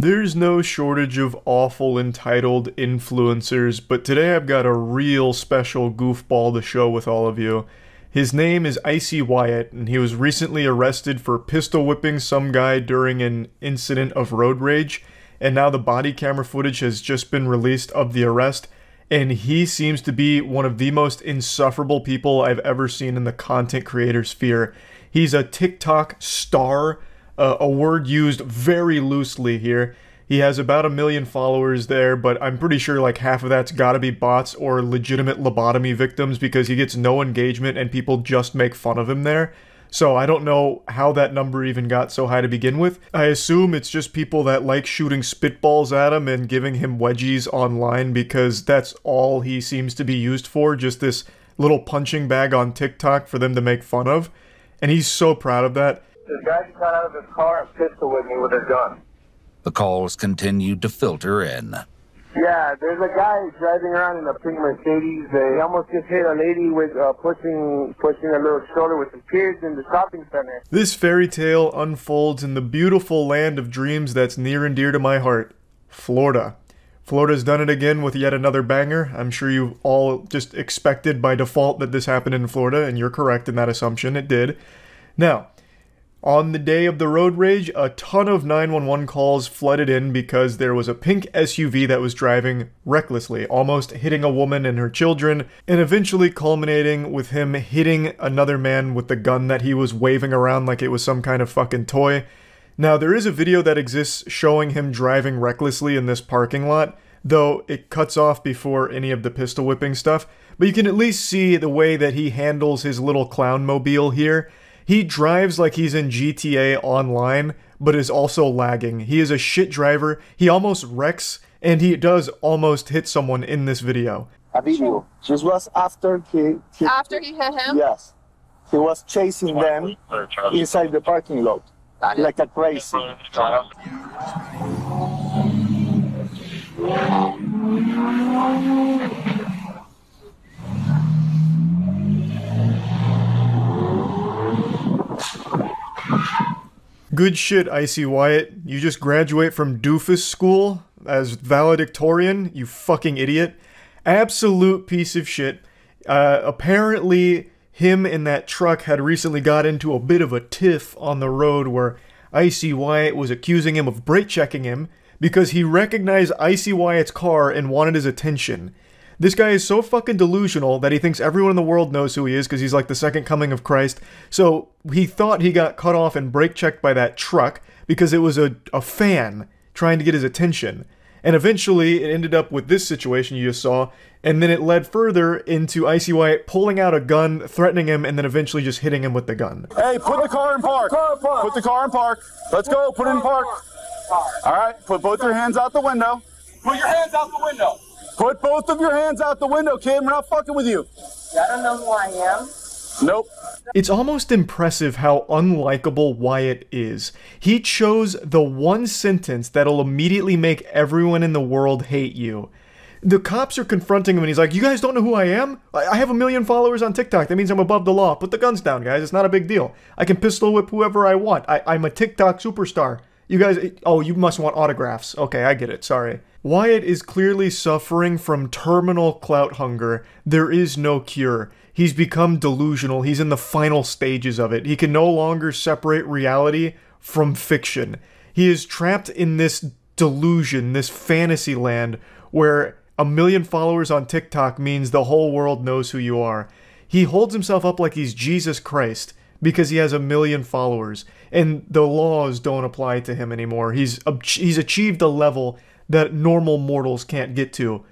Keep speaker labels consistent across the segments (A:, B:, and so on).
A: There's no shortage of awful entitled influencers, but today I've got a real special goofball to show with all of you. His name is Icy Wyatt, and he was recently arrested for pistol whipping some guy during an incident of road rage, and now the body camera footage has just been released of the arrest, and he seems to be one of the most insufferable people I've ever seen in the content creator sphere. He's a TikTok star, a word used very loosely here. He has about 1 million followers there, but I'm pretty sure like half of that's gotta be bots or legitimate lobotomy victims because he gets no engagement and people just make fun of him there. So I don't know how that number even got so high to begin with. I assume it's just people that like shooting spitballs at him and giving him wedgies online because that's all he seems to be used for, just this little punching bag on TikTok for them to make fun of. And he's so proud of that.
B: This guy got out of his car and pistol with me with a gun.
C: The calls continued to filter in.
B: Yeah, there's a guy driving around in a pink Mercedes. He almost just hit a lady with pushing a little stroller with some kids in the shopping center.
A: This fairy tale unfolds in the beautiful land of dreams that's near and dear to my heart, Florida. Florida's done it again with yet another banger. I'm sure you all just expected by default that this happened in Florida, and you're correct in that assumption. It did. Now, on the day of the road rage, a ton of 911 calls flooded in because there was a pink SUV that was driving recklessly, almost hitting a woman and her children, and eventually culminating with him hitting another man with the gun that he was waving around like it was some kind of fucking toy. Now, there is a video that exists showing him driving recklessly in this parking lot, though it cuts off before any of the pistol whipping stuff, but you can at least see the way that he handles his little clown mobile here. He drives like he's in GTA Online, but is also lagging. He is a shit driver, he almost wrecks, and he does almost hit someone in this video.
D: A video. This was after he
E: hit him?
D: Yes. He was chasing them inside the parking lot, like a crazy.
A: Good shit, Icy Wyatt. You just graduate from doofus school as valedictorian, you fucking idiot. Absolute piece of shit. Apparently, him and that truck had recently got into a bit of a tiff on the road where Icy Wyatt was accusing him of brake checking him because he recognized Icy Wyatt's car and wanted his attention. This guy is so fucking delusional that he thinks everyone in the world knows who he is because he's like the second coming of Christ. So he thought he got cut off and brake checked by that truck because it was a fan trying to get his attention. And eventually it ended up with this situation you just saw, and then it led further into Icy Wyatt pulling out a gun, threatening him, and then eventually just hitting him with the gun.
F: Hey, put the car in park. Put the car in park. Let's go, put it in park. All right, put both your hands out the window.
G: Put your hands out the window.
F: Put both of your hands out the window, kid. We're not fucking with you.
G: I don't know who I am.
F: Nope.
A: It's almost impressive how unlikable Wyatt is. He chose the one sentence that'll immediately make everyone in the world hate you. The cops are confronting him and he's like, you guys don't know who I am? I have 1 million followers on TikTok. That means I'm above the law. Put the guns down, guys. It's not a big deal. I can pistol whip whoever I want. I'm a TikTok superstar. You guys, oh, you must want autographs. Okay, I get it. Sorry. Wyatt is clearly suffering from terminal clout hunger. There is no cure. He's become delusional. He's in the final stages of it. He can no longer separate reality from fiction. He is trapped in this delusion, this fantasy land, where 1 million followers on TikTok means the whole world knows who you are. He holds himself up like he's Jesus Christ because he has 1 million followers, and the laws don't apply to him anymore. He's achieved a level that normal mortals can't get to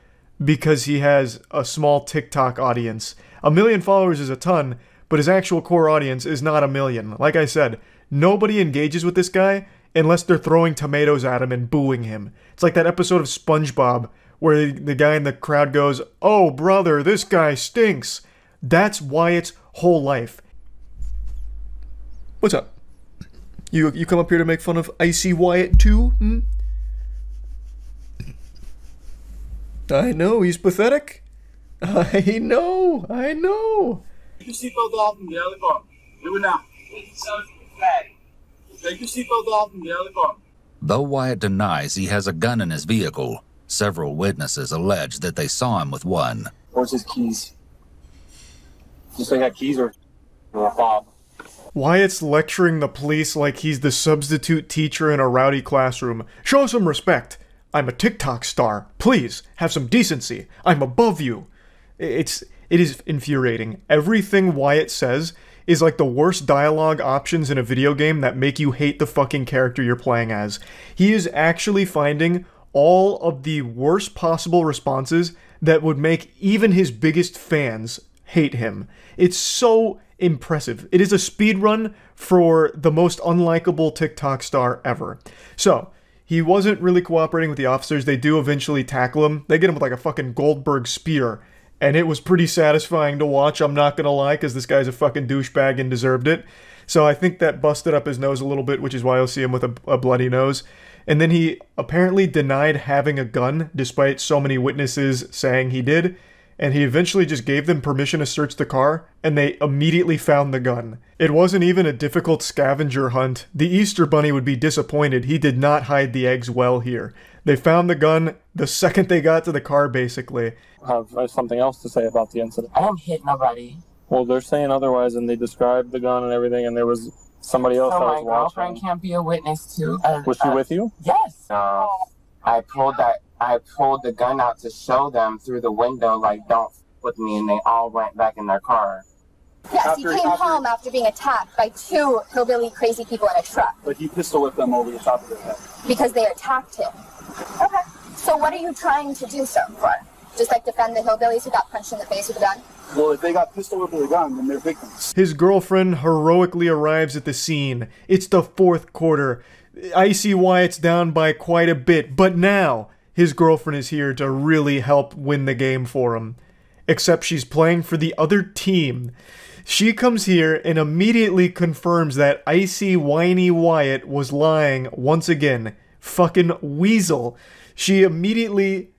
A: because he has a small TikTok audience. 1 million followers is a ton, but his actual core audience is not 1 million. Like I said, nobody engages with this guy unless they're throwing tomatoes at him and booing him. It's like that episode of SpongeBob where the guy in the crowd goes, "Oh brother, this guy stinks." That's Wyatt's whole life. What's up? You come up here to make fun of Icy Wyatt too? Hmm? I know, he's pathetic. I know.
G: Take your seatbelt off and get out of the car. Do it now. Take your seatbelt off and get out of the car.
C: Though Wyatt denies he has a gun in his vehicle, several witnesses allege that they saw him with one.
E: Where's his keys? Just they got keys or a fob?
A: Wyatt's lecturing the police like he's the substitute teacher in a rowdy classroom. Show some respect. I'm a TikTok star. Please, have some decency. I'm above you. It is infuriating. Everything Wyatt says is like the worst dialogue options in a video game that make you hate the fucking character you're playing as. He is actually finding all of the worst possible responses that would make even his biggest fans hate him. It's so impressive. It is a speed run for the most unlikable TikTok star ever. So, he wasn't really cooperating with the officers. They do eventually tackle him. They get him with like a fucking Goldberg spear. And it was pretty satisfying to watch, I'm not gonna lie, because this guy's a fucking douchebag and deserved it. So I think that busted up his nose a little bit, which is why you'll see him with a bloody nose. And then he apparently denied having a gun, despite so many witnesses saying he did. And he eventually just gave them permission to search the car, and they immediately found the gun. It wasn't even a difficult scavenger hunt. The Easter Bunny would be disappointed. He did not hide the eggs well here. They found the gun the second they got to the car, basically.
E: I have something else to say about the incident.
H: I don't hit nobody.
E: Well, they're saying otherwise, and they described the gun and everything, and there was somebody else that was watching.
H: So my girlfriend can't be a witness too.
E: Was she with you?
H: Yes. I pulled the gun out to show them through the window, like, don't f with me, and they all went back in their car.
I: Yes, he came home after being attacked by two hillbilly crazy people in a truck.
E: But he pistol whipped them over the top of their head.
I: Because they attacked him. Okay. So what are you trying to do so for? Just like defend the hillbillies who got punched in the face with a gun?
E: Well, if they got pistol whipped with a gun, then they're victims.
A: His girlfriend heroically arrives at the scene. It's the fourth quarter. Icy Wyatt's down by quite a bit, but now his girlfriend is here to really help win the game for him. Except she's playing for the other team. She comes here and immediately confirms that icy, whiny Wyatt was lying once again. Fucking weasel. She immediately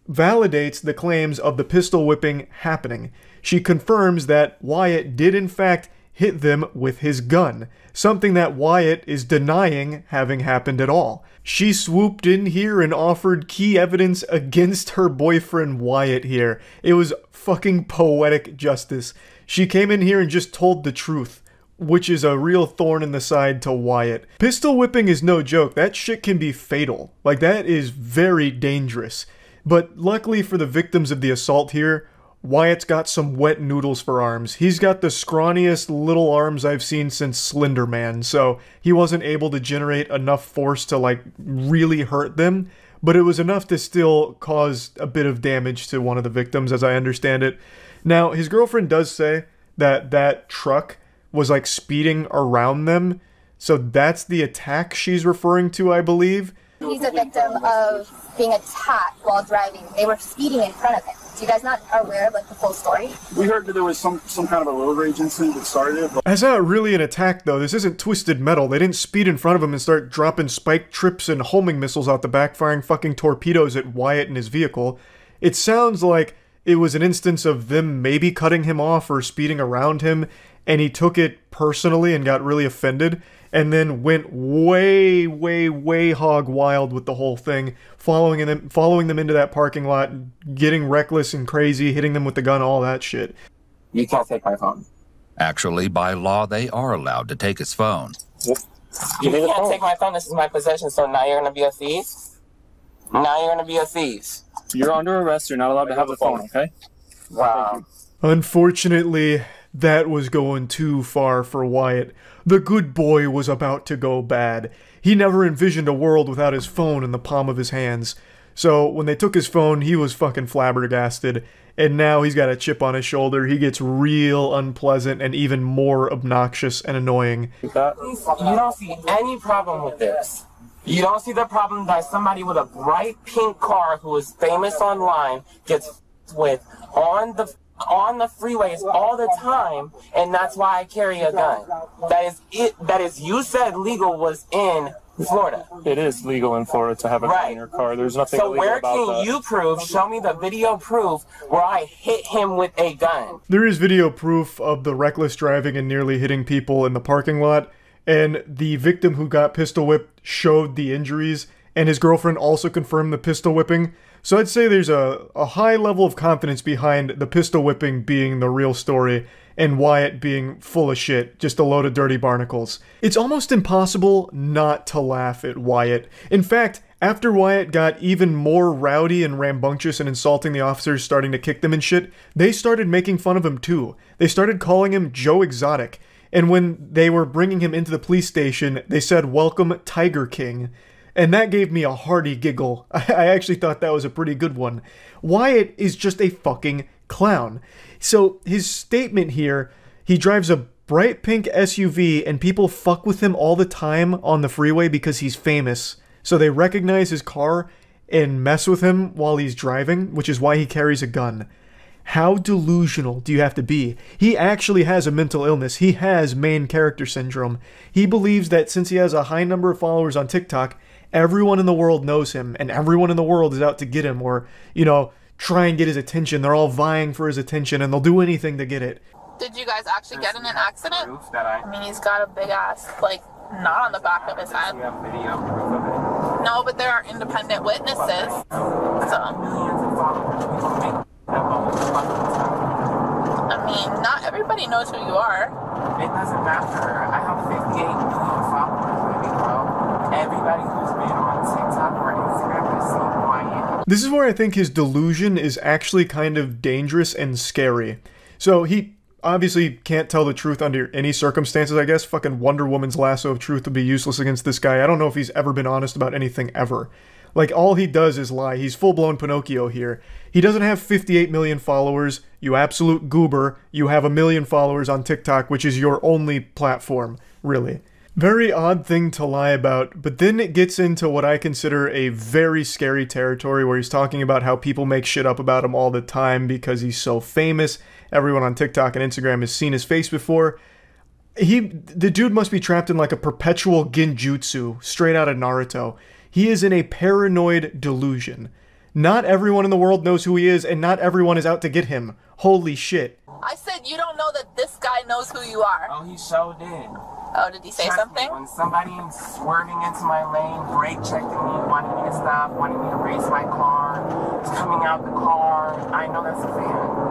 A: validates the claims of the pistol whipping happening. She confirms that Wyatt did in fact hit them with his gun, something that Wyatt is denying having happened at all. She swooped in here and offered key evidence against her boyfriend Wyatt here. It was fucking poetic justice. She came in here and just told the truth, which is a real thorn in the side to Wyatt. Pistol whipping is no joke. That shit can be fatal. Like, that is very dangerous. But luckily for the victims of the assault here, Wyatt's got some wet noodles for arms. He's got the scrawniest little arms I've seen since Slender Man, so he wasn't able to generate enough force to, like, really hurt them, but it was enough to still cause a bit of damage to one of the victims, as I understand it. Now, his girlfriend does say that that truck was, like, speeding around them, so that's the attack she's referring to, I believe.
I: He's a victim of being attacked while driving. They were speeding in front of him. So you guys not aware of, like, the full story?
E: We heard that there was some kind of a road rage incident that started it.
A: That's not really an attack, though. This isn't Twisted Metal. They didn't speed in front of him and start dropping spike trips and homing missiles out the back, firing fucking torpedoes at Wyatt and his vehicle. It sounds like it was an instance of them maybe cutting him off or speeding around him, and he took it personally and got really offended, and then went way, way, way hog wild with the whole thing, following them into that parking lot, getting reckless and crazy, hitting them with the gun, all that shit.
H: You can't take my phone.
C: Actually, by law, they are allowed to take his phone.
H: You can't take my phone. This is my possession, so now you're going to be a thief? Now you're going to be a thief.
E: You're under arrest. You're not allowed to have the phone, okay?
H: Wow.
A: Unfortunately, that was going too far for Wyatt. The good boy was about to go bad. He never envisioned a world without his phone in the palm of his hands. So when they took his phone, he was fucking flabbergasted. And now he's got a chip on his shoulder. He gets real unpleasant and even more obnoxious and annoying.
H: You don't see any problem with this. You don't see the problem that somebody with a bright pink car who is famous online gets with on the freeways all the time, and that's why I carry a gun. That is, you said legal was in Florida.
E: It is legal in Florida to have a gun in your car. There's nothing illegal about that. So where can you prove, show me the video proof where I hit him with a gun?
A: There is video proof of the reckless driving and nearly hitting people in the parking lot, and the victim who got pistol whipped showed the injuries, and his girlfriend also confirmed the pistol whipping. So I'd say there's a high level of confidence behind the pistol whipping being the real story, and Wyatt being full of shit, just a load of dirty barnacles. It's almost impossible not to laugh at Wyatt. In fact, after Wyatt got even more rowdy and rambunctious and insulting the officers, starting to kick them and shit, they started making fun of him too. They started calling him Joe Exotic. And when they were bringing him into the police station, they said, "Welcome, Tiger King." And that gave me a hearty giggle. I actually thought that was a pretty good one. Wyatt is just a fucking clown. So his statement here, he drives a bright pink SUV and people fuck with him all the time on the freeway because he's famous. So they recognize his car and mess with him while he's driving, which is why he carries a gun. How delusional do you have to be? He actually has a mental illness. He has main character syndrome. He believes that since he has a high number of followers on TikTok, everyone in the world knows him and everyone in the world is out to get him or, you know, try and get his attention. They're all vying for his attention and they'll do anything to get it.
J: Did you guys actually get in an accident? I mean, he's got a big ass, like, knot on the back of his head. No, but there are independent witnesses. So, I mean, not everybody knows who you are.
H: It doesn't matter. I have 58 million followers, baby girl. Everybody who's been on TikTok or Instagram has seen who I am.
A: This is where I think his delusion is actually kind of dangerous and scary. So he obviously can't tell the truth under any circumstances, I guess. Fucking Wonder Woman's lasso of truth would be useless against this guy. I don't know if he's ever been honest about anything ever. Like, all he does is lie. He's full-blown Pinocchio here. He doesn't have 58 million followers. You absolute goober. You have 1 million followers on TikTok, which is your only platform, really. Very odd thing to lie about, but then it gets into what I consider a very scary territory where he's talking about how people make shit up about him all the time because he's so famous. Everyone on TikTok and Instagram has seen his face before. The dude must be trapped in like a perpetual genjutsu, straight out of Naruto. He is in a paranoid delusion. Not everyone in the world knows who he is, and not everyone is out to get him. Holy shit.
J: I said you don't know that this guy knows who you are.
H: Oh, he so did.
J: Oh, did he say something?
H: When somebody swerving into my lane, brake checking me, wanting me to stop, wanting me to race my car, coming out the car, I know that's a fan.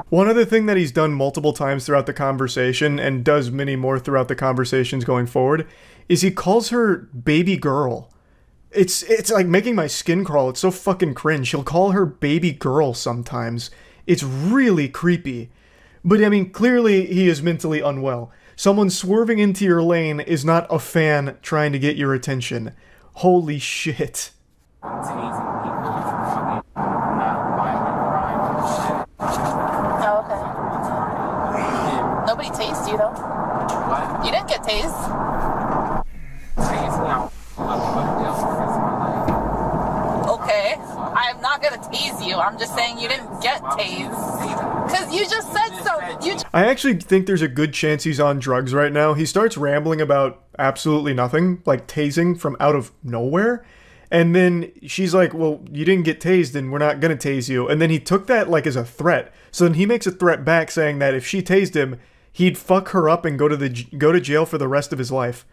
A: One other thing that he's done multiple times throughout the conversation, and does many more throughout the conversations going forward, is he calls her baby girl. It's like making my skin crawl. It's so fucking cringe. He'll call her baby girl sometimes. It's really creepy. But I mean, clearly he is mentally unwell. Someone swerving into your lane is not a fan trying to get your attention. Holy shit.
J: Nobody tased you, though. What? You didn't get tased. Okay, I'm not gonna tase you. I'm just saying you didn't get tased. Because you just said so.
A: I actually think there's a good chance he's on drugs right now. He starts rambling about absolutely nothing, like tasing from out of nowhere. And then she's like, well, you didn't get tased and we're not gonna tase you. And then he took that like as a threat. So then he makes a threat back saying that if she tased him, he'd fuck her up and go to jail for the rest of his life.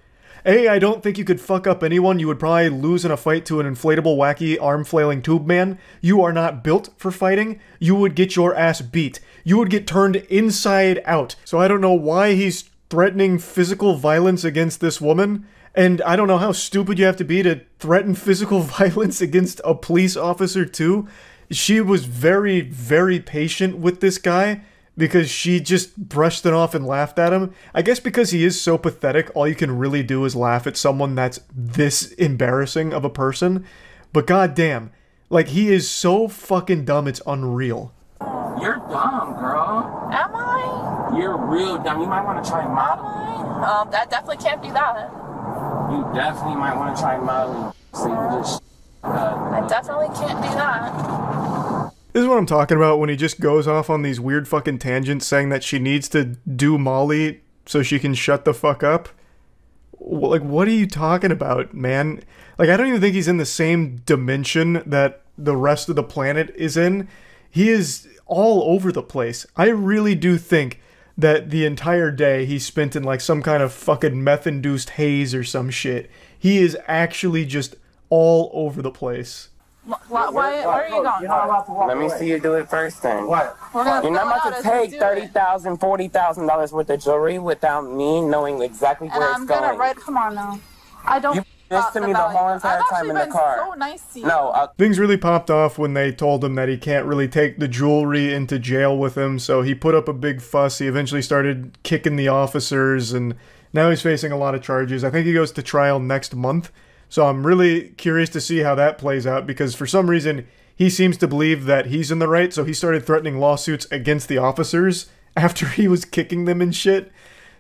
A: A, I don't think you could fuck up anyone. You would probably lose in a fight to an inflatable, wacky, arm-flailing tube man. You are not built for fighting. You would get your ass beat. You would get turned inside out. So I don't know why he's threatening physical violence against this woman. And I don't know how stupid you have to be to threaten physical violence against a police officer too. She was very, very patient with this guy because she just brushed it off and laughed at him. I guess because he is so pathetic, all you can really do is laugh at someone that's this embarrassing of a person. But goddamn, like, he is so fucking dumb, it's unreal.
H: You're dumb, girl.
J: Am I?
H: You're real dumb. You might want to try modeling.
J: That definitely can't be that.
H: You definitely might want to try modeling. So you just...
J: I definitely can't do that.
A: This is what I'm talking about when he just goes off on these weird fucking tangents saying that she needs to do Molly so she can shut the fuck up. Like, what are you talking about, man? Like, I don't even think he's in the same dimension that the rest of the planet is in. He is all over the place. I really do think that the entire day he spent in like some kind of fucking meth-induced haze or some shit. He is actually just all over the place.
J: Why, where are you going?
E: Let me see you do it first then.
J: What?
E: You're not about to take $30,000, $40,000 worth of jewelry without me knowing exactly where it's going.
J: I'm gonna come on now. I don't.
E: You this to me the whole entire time in the car.
J: So nice to you.
E: No.
A: Things really popped off when they told him that he can't really take the jewelry into jail with him, so he put up a big fuss. He eventually started kicking the officers, and now he's facing a lot of charges. I think he goes to trial next month. So I'm really curious to see how that plays out, because for some reason he seems to believe that he's in the right, so he started threatening lawsuits against the officers after he was kicking them and shit.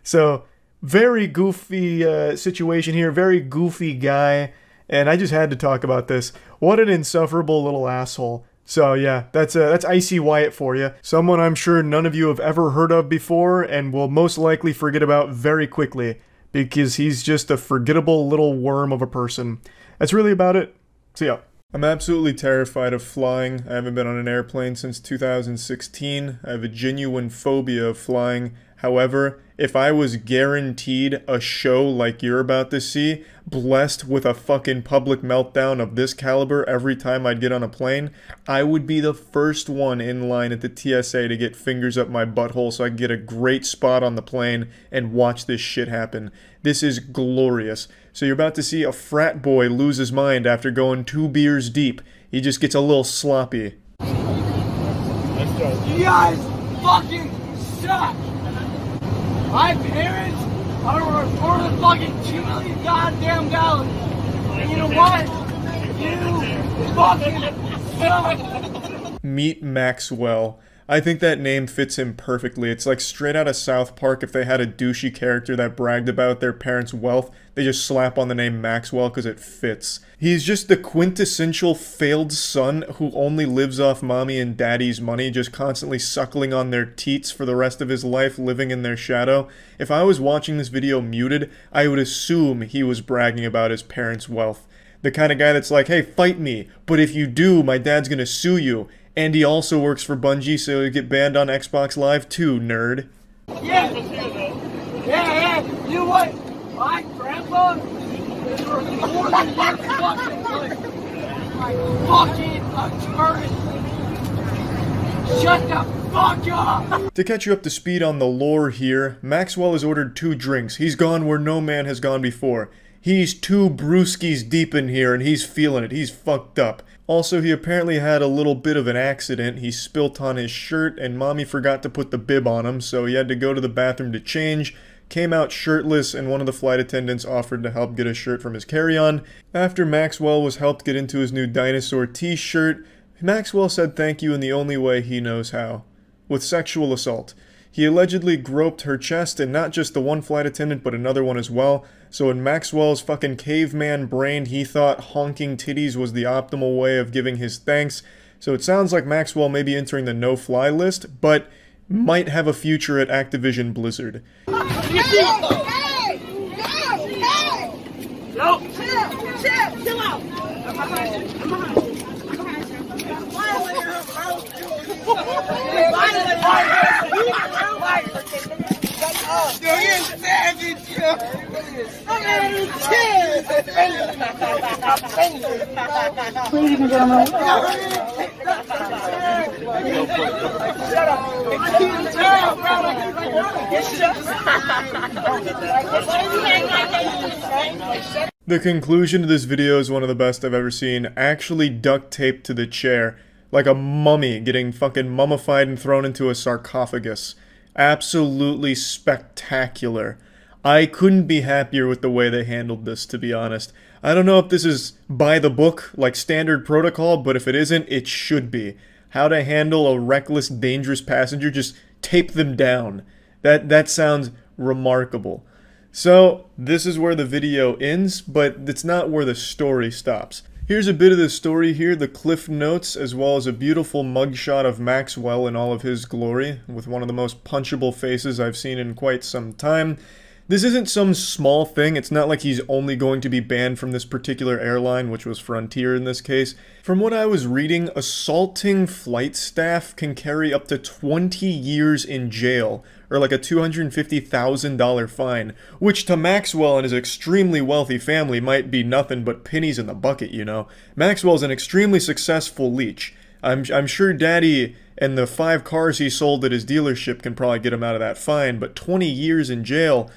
A: So very goofy situation here, very goofy guy, and I just had to talk about this. What an insufferable little asshole. So yeah, that's Icy Wyatt for you. Someone I'm sure none of you have ever heard of before and will most likely forget about very quickly, because he's just a forgettable little worm of a person. That's really about it. See ya. I'm absolutely terrified of flying. I haven't been on an airplane since 2016. I have a genuine phobia of flying. However, if I was guaranteed a show like you're about to see, blessed with a fucking public meltdown of this caliber every time I'd get on a plane, I would be the first one in line at the TSA to get fingers up my butthole so I can get a great spot on the plane and watch this shit happen. This is glorious. So you're about to see a frat boy lose his mind after going 2 beers deep. He just gets a little sloppy.
G: You guys fucking suck! My parents are worth a fucking $2 million goddamn dollars. And you know what? You fucking suck!
A: Meet Maxwell. I think that name fits him perfectly. It's like straight out of South Park. If they had a douchey character that bragged about their parents' wealth, they just slap on the name Maxwell because it fits. He's just the quintessential failed son who only lives off mommy and daddy's money, just constantly suckling on their teats for the rest of his life, living in their shadow. If I was watching this video muted, I would assume he was bragging about his parents' wealth. The kind of guy that's like, hey, fight me, but if you do, my dad's gonna sue you. And he also works for Bungie, so he'll get banned on Xbox Live too, nerd.
G: Yeah, you know what? My grandpa is worth more than your fucking life. Fucking attorney. Shut the fuck up!
A: To catch you up to speed on the lore here, Maxwell has ordered 2 drinks. He's gone where no man has gone before. He's 2 brewskis deep in here and he's feeling it. He's fucked up. Also, he apparently had a little bit of an accident. He spilt on his shirt and mommy forgot to put the bib on him, so he had to go to the bathroom to change, came out shirtless, and one of the flight attendants offered to help get a shirt from his carry-on. After Maxwell was helped get into his new dinosaur t-shirt, Maxwell said thank you in the only way he knows how, with sexual assault. He allegedly groped her chest, and not just the one flight attendant, but another one as well. So in Maxwell's fucking caveman brain, he thought honking titties was the optimal way of giving his thanks. So it sounds like Maxwell may be entering the no-fly list, but might have a future at Activision Blizzard.
G: Chill out!
J: Ladies and gentlemen.
A: The conclusion to this video is one of the best I've ever seen, actually duct taped to the chair, like a mummy getting fucking mummified and thrown into a sarcophagus. Absolutely spectacular. I couldn't be happier with the way they handled this, to be honest. I don't know if this is by the book, like standard protocol, but if it isn't, it should be. How to handle a reckless, dangerous passenger, just tape them down. That sounds remarkable. So, this is where the video ends, but it's not where the story stops. Here's a bit of the story here, the cliff notes, as well as a beautiful mugshot of Maxwell in all of his glory, with one of the most punchable faces I've seen in quite some time. This isn't some small thing. It's not like he's only going to be banned from this particular airline, which was Frontier in this case. From what I was reading, assaulting flight staff can carry up to 20 years in jail, or like a $250,000 fine, which to Maxwell and his extremely wealthy family might be nothing but pennies in the bucket, you know. Maxwell's an extremely successful leech. I'm sure Daddy and the 5 cars he sold at his dealership can probably get him out of that fine, but 20 years in jail,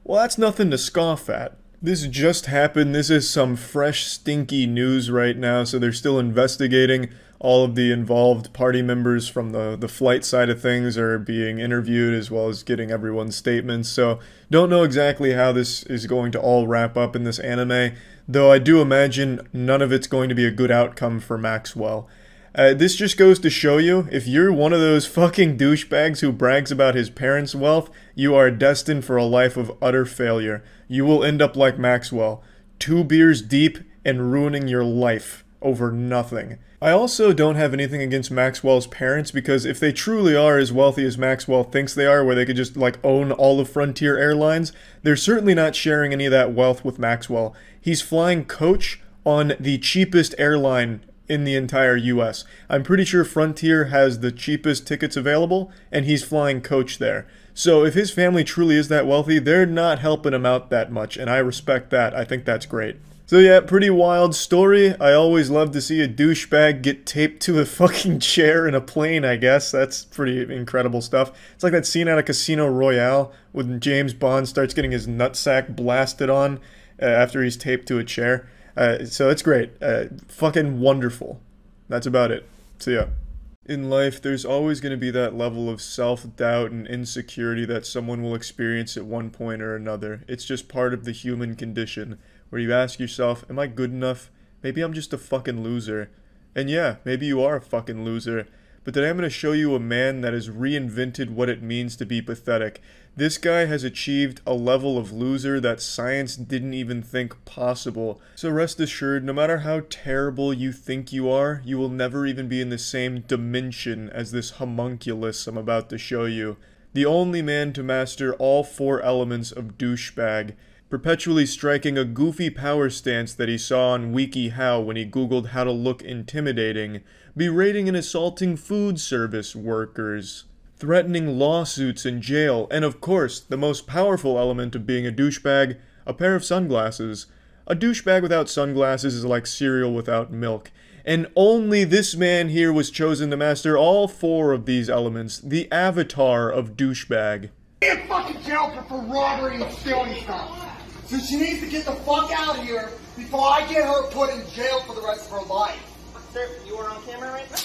A: well, that's nothing to scoff at. This just happened. This is some fresh, stinky news right now, so they're still investigating. All of the involved party members from the flight side of things are being interviewed, as well as getting everyone's statements, so don't know exactly how this is going to all wrap up in this anime, though I do imagine none of it's going to be a good outcome for Maxwell. This just goes to show you, if you're one of those fucking douchebags who brags about his parents' wealth, you are destined for a life of utter failure. You will end up like Maxwell, 2 beers deep and ruining your life over nothing. I also don't have anything against Maxwell's parents, because if they truly are as wealthy as Maxwell thinks they are, where they could just like own all of Frontier Airlines, they're certainly not sharing any of that wealth with Maxwell. He's flying coach on the cheapest airline in the entire US. I'm pretty sure Frontier has the cheapest tickets available, and he's flying coach there. So if his family truly is that wealthy, they're not helping him out that much, and I respect that. I think that's great. So yeah, pretty wild story. I always love to see a douchebag get taped to a fucking chair in a plane, I guess. That's pretty incredible stuff. It's like that scene out of Casino Royale when James Bond starts getting his nutsack blasted on after he's taped to a chair. So it's great. Fucking wonderful. That's about it. See ya. In life, there's always going to be that level of self-doubt and insecurity that someone will experience at one point or another. It's just part of the human condition, where you ask yourself, am I good enough? Maybe I'm just a fucking loser. And yeah, maybe you are a fucking loser. But today I'm going to show you a man that has reinvented what it means to be pathetic. This guy has achieved a level of loser that science didn't even think possible. So rest assured, no matter how terrible you think you are, you will never even be in the same dimension as this homunculus I'm about to show you. The only man to master all 4 elements of douchebag, perpetually striking a goofy power stance that he saw on WikiHow when he googled how to look intimidating, berating and assaulting food service workers, threatening lawsuits in jail, and of course, the most powerful element of being a douchebag, a pair of sunglasses. A douchebag without sunglasses is like cereal without milk. And only this man here was chosen to master all 4 of these elements, the avatar of douchebag.
G: She's in fucking jail for robbery and stealing stuff. So she needs to get the fuck out of here before I get her put in jail for the rest of her life.
E: Sir, you are on camera right now?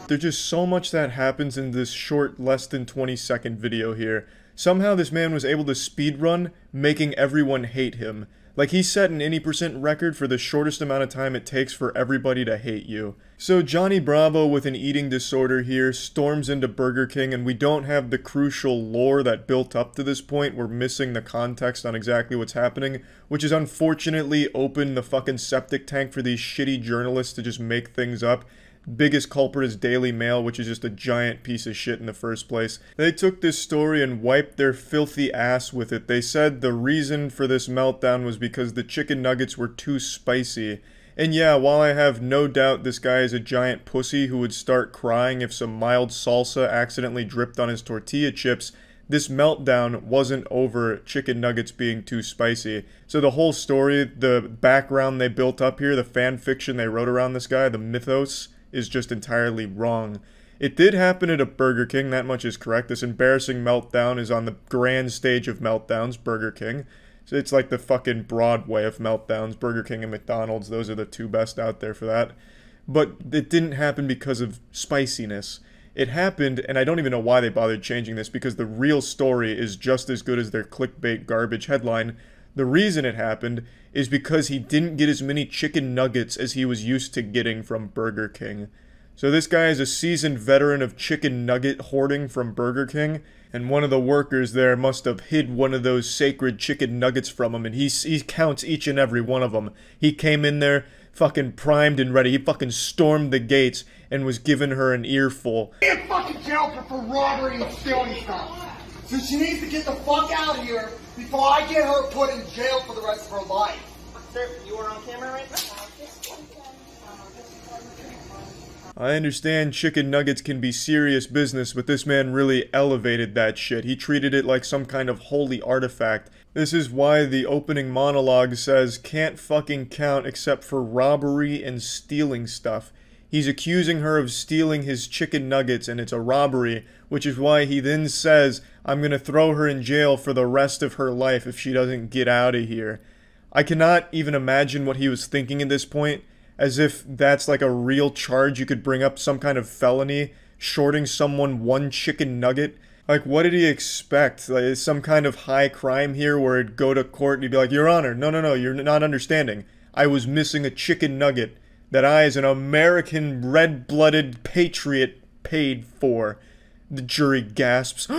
A: There's just so much that happens in this short, less than 20-second video here. Somehow this man was able to speedrun, making everyone hate him. Like, he set an 80% record for the shortest amount of time it takes for everybody to hate you. So Johnny Bravo with an eating disorder here storms into Burger King, and we don't have the crucial lore that built up to this point. We're missing the context on exactly what's happening, which is unfortunately opened the fucking septic tank for these shitty journalists to just make things up. Biggest culprit is Daily Mail, which is just a giant piece of shit in the first place. They took this story and wiped their filthy ass with it. They said the reason for this meltdown was because the chicken nuggets were too spicy. And yeah, while I have no doubt this guy is a giant pussy who would start crying if some mild salsa accidentally dripped on his tortilla chips, this meltdown wasn't over chicken nuggets being too spicy. So the whole story, the background they built up here, the fan fiction they wrote around this guy, the mythos, is just entirely wrong. It did happen at a Burger King, that much is correct. This embarrassing meltdown is on the grand stage of meltdowns, Burger King. So it's like the fucking Broadway of meltdowns. Burger King and McDonald's, those are the 2 best out there for that. But it didn't happen because of spiciness. It happened, and I don't even know why they bothered changing this, because the real story is just as good as their clickbait garbage headline. The reason it happened is because he didn't get as many chicken nuggets as he was used to getting from Burger King. So this guy is a seasoned veteran of chicken nugget hoarding from Burger King, and one of the workers there must have hid one of those sacred chicken nuggets from him, and he counts each and every one of them. He came in there fucking primed and ready. He fucking stormed the gates and was giving her an earful.
G: She's in fucking jail for robbery and stealing stuff. So she needs to get the fuck out of here before I get her put in jail for the rest of her life.
E: Sir, you are on camera right now?
A: I understand chicken nuggets can be serious business, but this man really elevated that shit. He treated it like some kind of holy artifact. This is why the opening monologue says, can't fucking count except for robbery and stealing stuff. He's accusing her of stealing his chicken nuggets and it's a robbery, which is why he then says, I'm gonna throw her in jail for the rest of her life if she doesn't get out of here. I cannot even imagine what he was thinking at this point, as if that's like a real charge you could bring up, some kind of felony, shorting someone one chicken nugget. Like, what did he expect? Like, is some kind of high crime here where it'd go to court and he'd be like, Your Honor, no, you're not understanding. I was missing a chicken nugget that I, as an American red-blooded patriot, paid for. The jury gasps,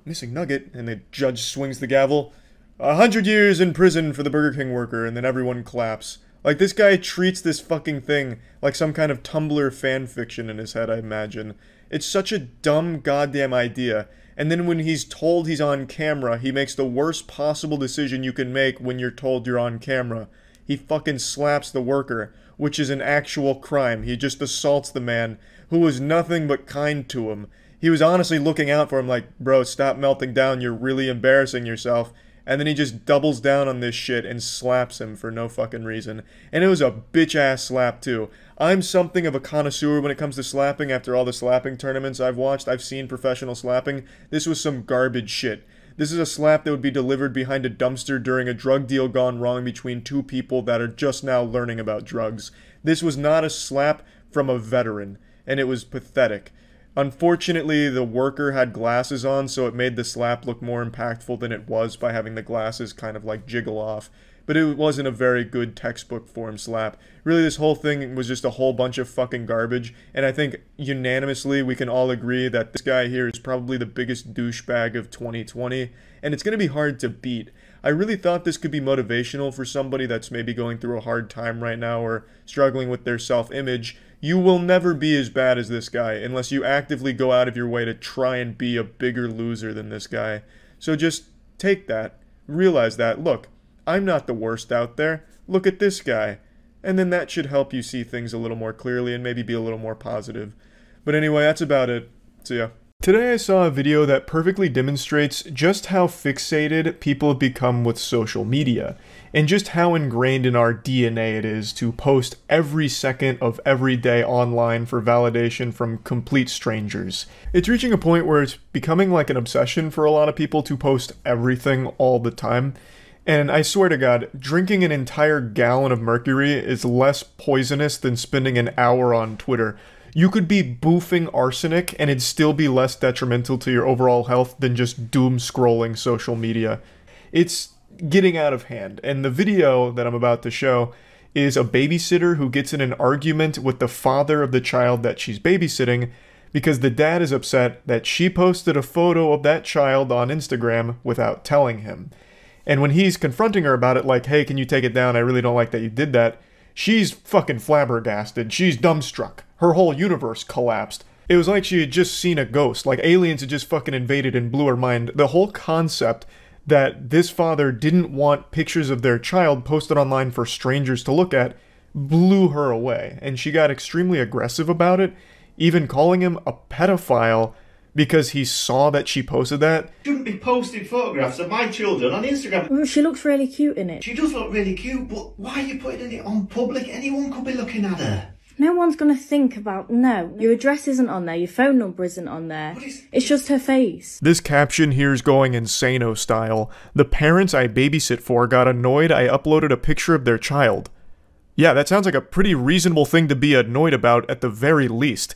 A: missing nugget, and the judge swings the gavel. 100 years in prison for the Burger King worker, and then everyone claps. Like, this guy treats this fucking thing like some kind of Tumblr fanfiction in his head, I imagine. It's such a dumb goddamn idea. And then when he's told he's on camera, he makes the worst possible decision you can make when you're told you're on camera. He fucking slaps the worker, which is an actual crime. He just assaults the man, who was nothing but kind to him. He was honestly looking out for him like, bro, stop melting down, you're really embarrassing yourself. And then he just doubles down on this shit and slaps him for no fucking reason. And it was a bitch-ass slap, too. I'm something of a connoisseur when it comes to slapping. After all the slapping tournaments I've watched, I've seen professional slapping. This was some garbage shit. This is a slap that would be delivered behind a dumpster during a drug deal gone wrong between two people that are just now learning about drugs. This was not a slap from a veteran, and it was pathetic. Unfortunately, the worker had glasses on, so it made the slap look more impactful than it was by having the glasses kind of like jiggle off. But it wasn't a very good textbook form slap. Really, this whole thing was just a whole bunch of fucking garbage, and I think unanimously we can all agree that this guy here is probably the biggest douchebag of 2020, and it's gonna be hard to beat. I really thought this could be motivational for somebody that's maybe going through a hard time right now or struggling with their self-image. You will never be as bad as this guy unless you actively go out of your way to try and be a bigger loser than this guy. So just take that, realize that, look, I'm not the worst out there, look at this guy. And then that should help you see things a little more clearly and maybe be a little more positive. But anyway, that's about it. See ya. Today I saw a video that perfectly demonstrates just how fixated people have become with social media, and just how ingrained in our DNA it is to post every second of every day online for validation from complete strangers. It's reaching a point where it's becoming like an obsession for a lot of people to post everything all the time. And I swear to God, drinking an entire gallon of mercury is less poisonous than spending an hour on Twitter. You could be boofing arsenic and it'd still be less detrimental to your overall health than just doom scrolling social media. It's getting out of hand, and the video that I'm about to show is a babysitter who gets in an argument with the father of the child that she's babysitting because the dad is upset that she posted a photo of that child on Instagram without telling him. And when he's confronting her about it, like, hey, can you take it down? I really don't like that you did that. She's fucking flabbergasted. She's dumbstruck. Her whole universe collapsed. It was like she had just seen a ghost, like aliens had just fucking invaded and blew her mind. The whole concept that this father didn't want pictures of their child posted online for strangers to look at blew her away. And she got extremely aggressive about it, even calling him a pedophile because he saw that she posted that.
K: Shouldn't be posting photographs of my children on Instagram.
L: Well, she looks really cute in it.
K: She does look really cute, but why are you putting it on public? Anyone could be looking at her.
L: No one's going to think about, no, your address isn't on there, your phone number isn't on there. It's just her face.
A: This caption here's going insano style. The parents I babysit for got annoyed I uploaded a picture of their child. Yeah, that sounds like a pretty reasonable thing to be annoyed about at the very least.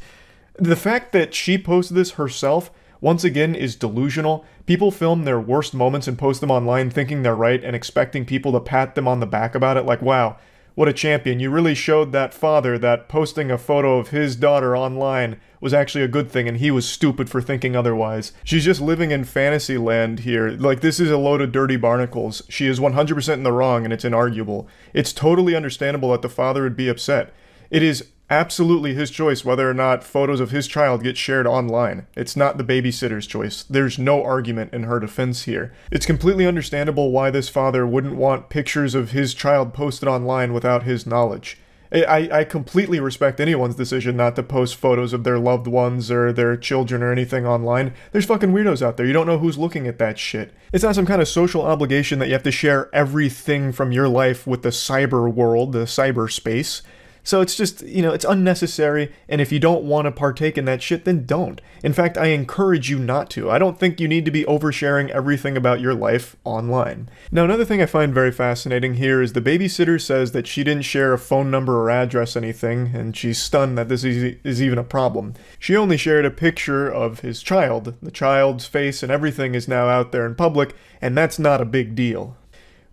A: The fact that she posted this herself, once again, is delusional. People film their worst moments and post them online thinking they're right and expecting people to pat them on the back about it like, wow, what a champion. You really showed that father that posting a photo of his daughter online was actually a good thing and he was stupid for thinking otherwise. She's just living in fantasy land here. Like, this is a load of dirty barnacles. She is 100% in the wrong and it's inarguable. It's totally understandable that the father would be upset. It is absolutely his choice whether or not photos of his child get shared online. It's not the babysitter's choice. There's no argument in her defense here. It's completely understandable why this father wouldn't want pictures of his child posted online without his knowledge. I completely respect anyone's decision not to post photos of their loved ones or their children or anything online. There's fucking weirdos out there. You don't know who's looking at that shit. It's not some kind of social obligation that you have to share everything from your life with the cyber world, the cyberspace. So it's just, you know, it's unnecessary, and if you don't want to partake in that shit, then don't. In fact, I encourage you not to. I don't think you need to be oversharing everything about your life online. Now, another thing I find very fascinating here is the babysitter says that she didn't share a phone number or address anything, and she's stunned that this is even a problem. She only shared a picture of his child. The child's face and everything is now out there in public, and that's not a big deal.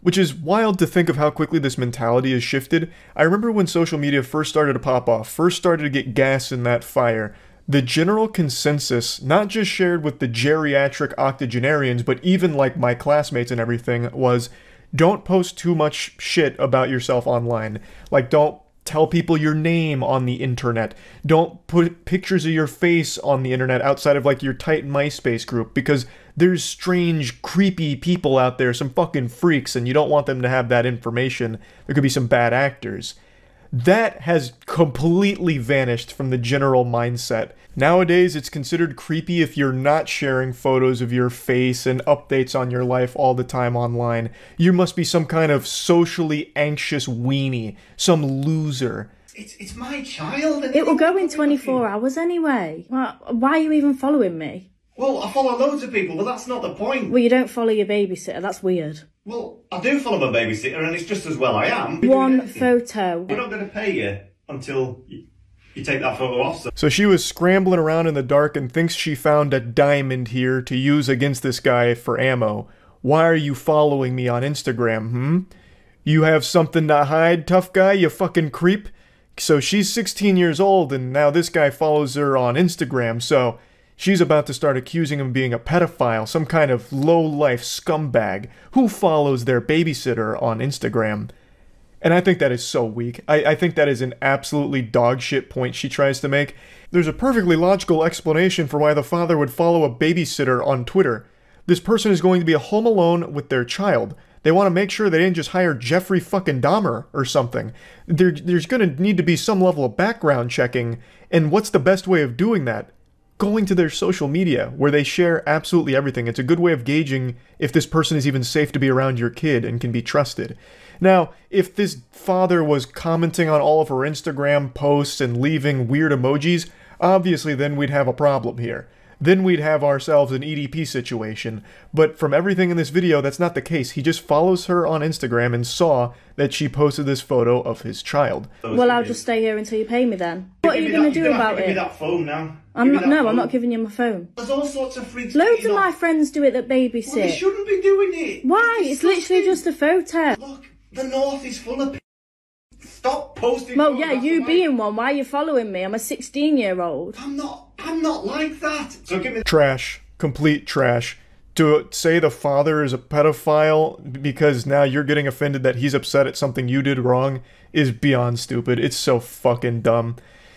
A: Which is wild to think of how quickly this mentality has shifted. I remember when social media first started to pop off, first started to get gas in that fire, the general consensus, not just shared with the geriatric octogenarians, but even like my classmates and everything, was don't post too much shit about yourself online. Like, don't tell people your name on the internet. Don't put pictures of your face on the internet outside of like your tight MySpace group, because there's strange, creepy people out there, some fucking freaks, and you don't want them to have that information. There could be some bad actors. That has completely vanished from the general mindset. Nowadays, it's considered creepy if you're not sharing photos of your face and updates on your life all the time online. You must be some kind of socially anxious weenie, some loser.
K: It's my child.
L: It will go in 24 hours anyway. Why are you even following me?
K: Well, I follow loads of people, but that's not the point.
L: Well, you don't follow your babysitter. That's weird.
K: Well, I do follow my babysitter, and it's just as well I am.
L: One photo.
K: We're not going to pay you until you take that photo off.
A: So she was scrambling around in the dark and thinks she found a diamond here to use against this guy for ammo. Why are you following me on Instagram, You have something to hide, tough guy, you fucking creep? So she's 16 years old, and now this guy follows her on Instagram, so she's about to start accusing him of being a pedophile, some kind of low-life scumbag who follows their babysitter on Instagram. And I think that is so weak. I think that is an absolutely dogshit point she tries to make. There's a perfectly logical explanation for why the father would follow a babysitter on Twitter. This person is going to be home alone with their child. They want to make sure they didn't just hire Jeffrey fucking Dahmer or something. There's going to need to be some level of background checking, and what's the best way of doing that? Going to their social media, where they share absolutely everything. It's a good way of gauging if this person is even safe to be around your kid and can be trusted. Now, if this father was commenting on all of her Instagram posts and leaving weird emojis, obviously then we'd have a problem here. Then we'd have ourselves an EDP situation. But from everything in this video, that's not the case. He just follows her on Instagram and saw that she posted this photo of his child.
L: Well, I'll just stay here until you pay me then. What are you going to do about it?
K: Give me that phone now.
L: I'm not giving you my phone.
K: There's all sorts of freaks.
L: Loads of my friends do it that babysit.
K: Well, they shouldn't be doing it.
L: Why? It's literally just a photo.
K: Look, the north is full of stop posting.
L: Well, yeah, you being one. Why are you following me? I'm a 16-year-old.
K: I'm not like that. So give me
A: trash. Complete trash. To say the father is a pedophile because now you're getting offended that he's upset at something you did wrong is beyond stupid. It's so fucking dumb.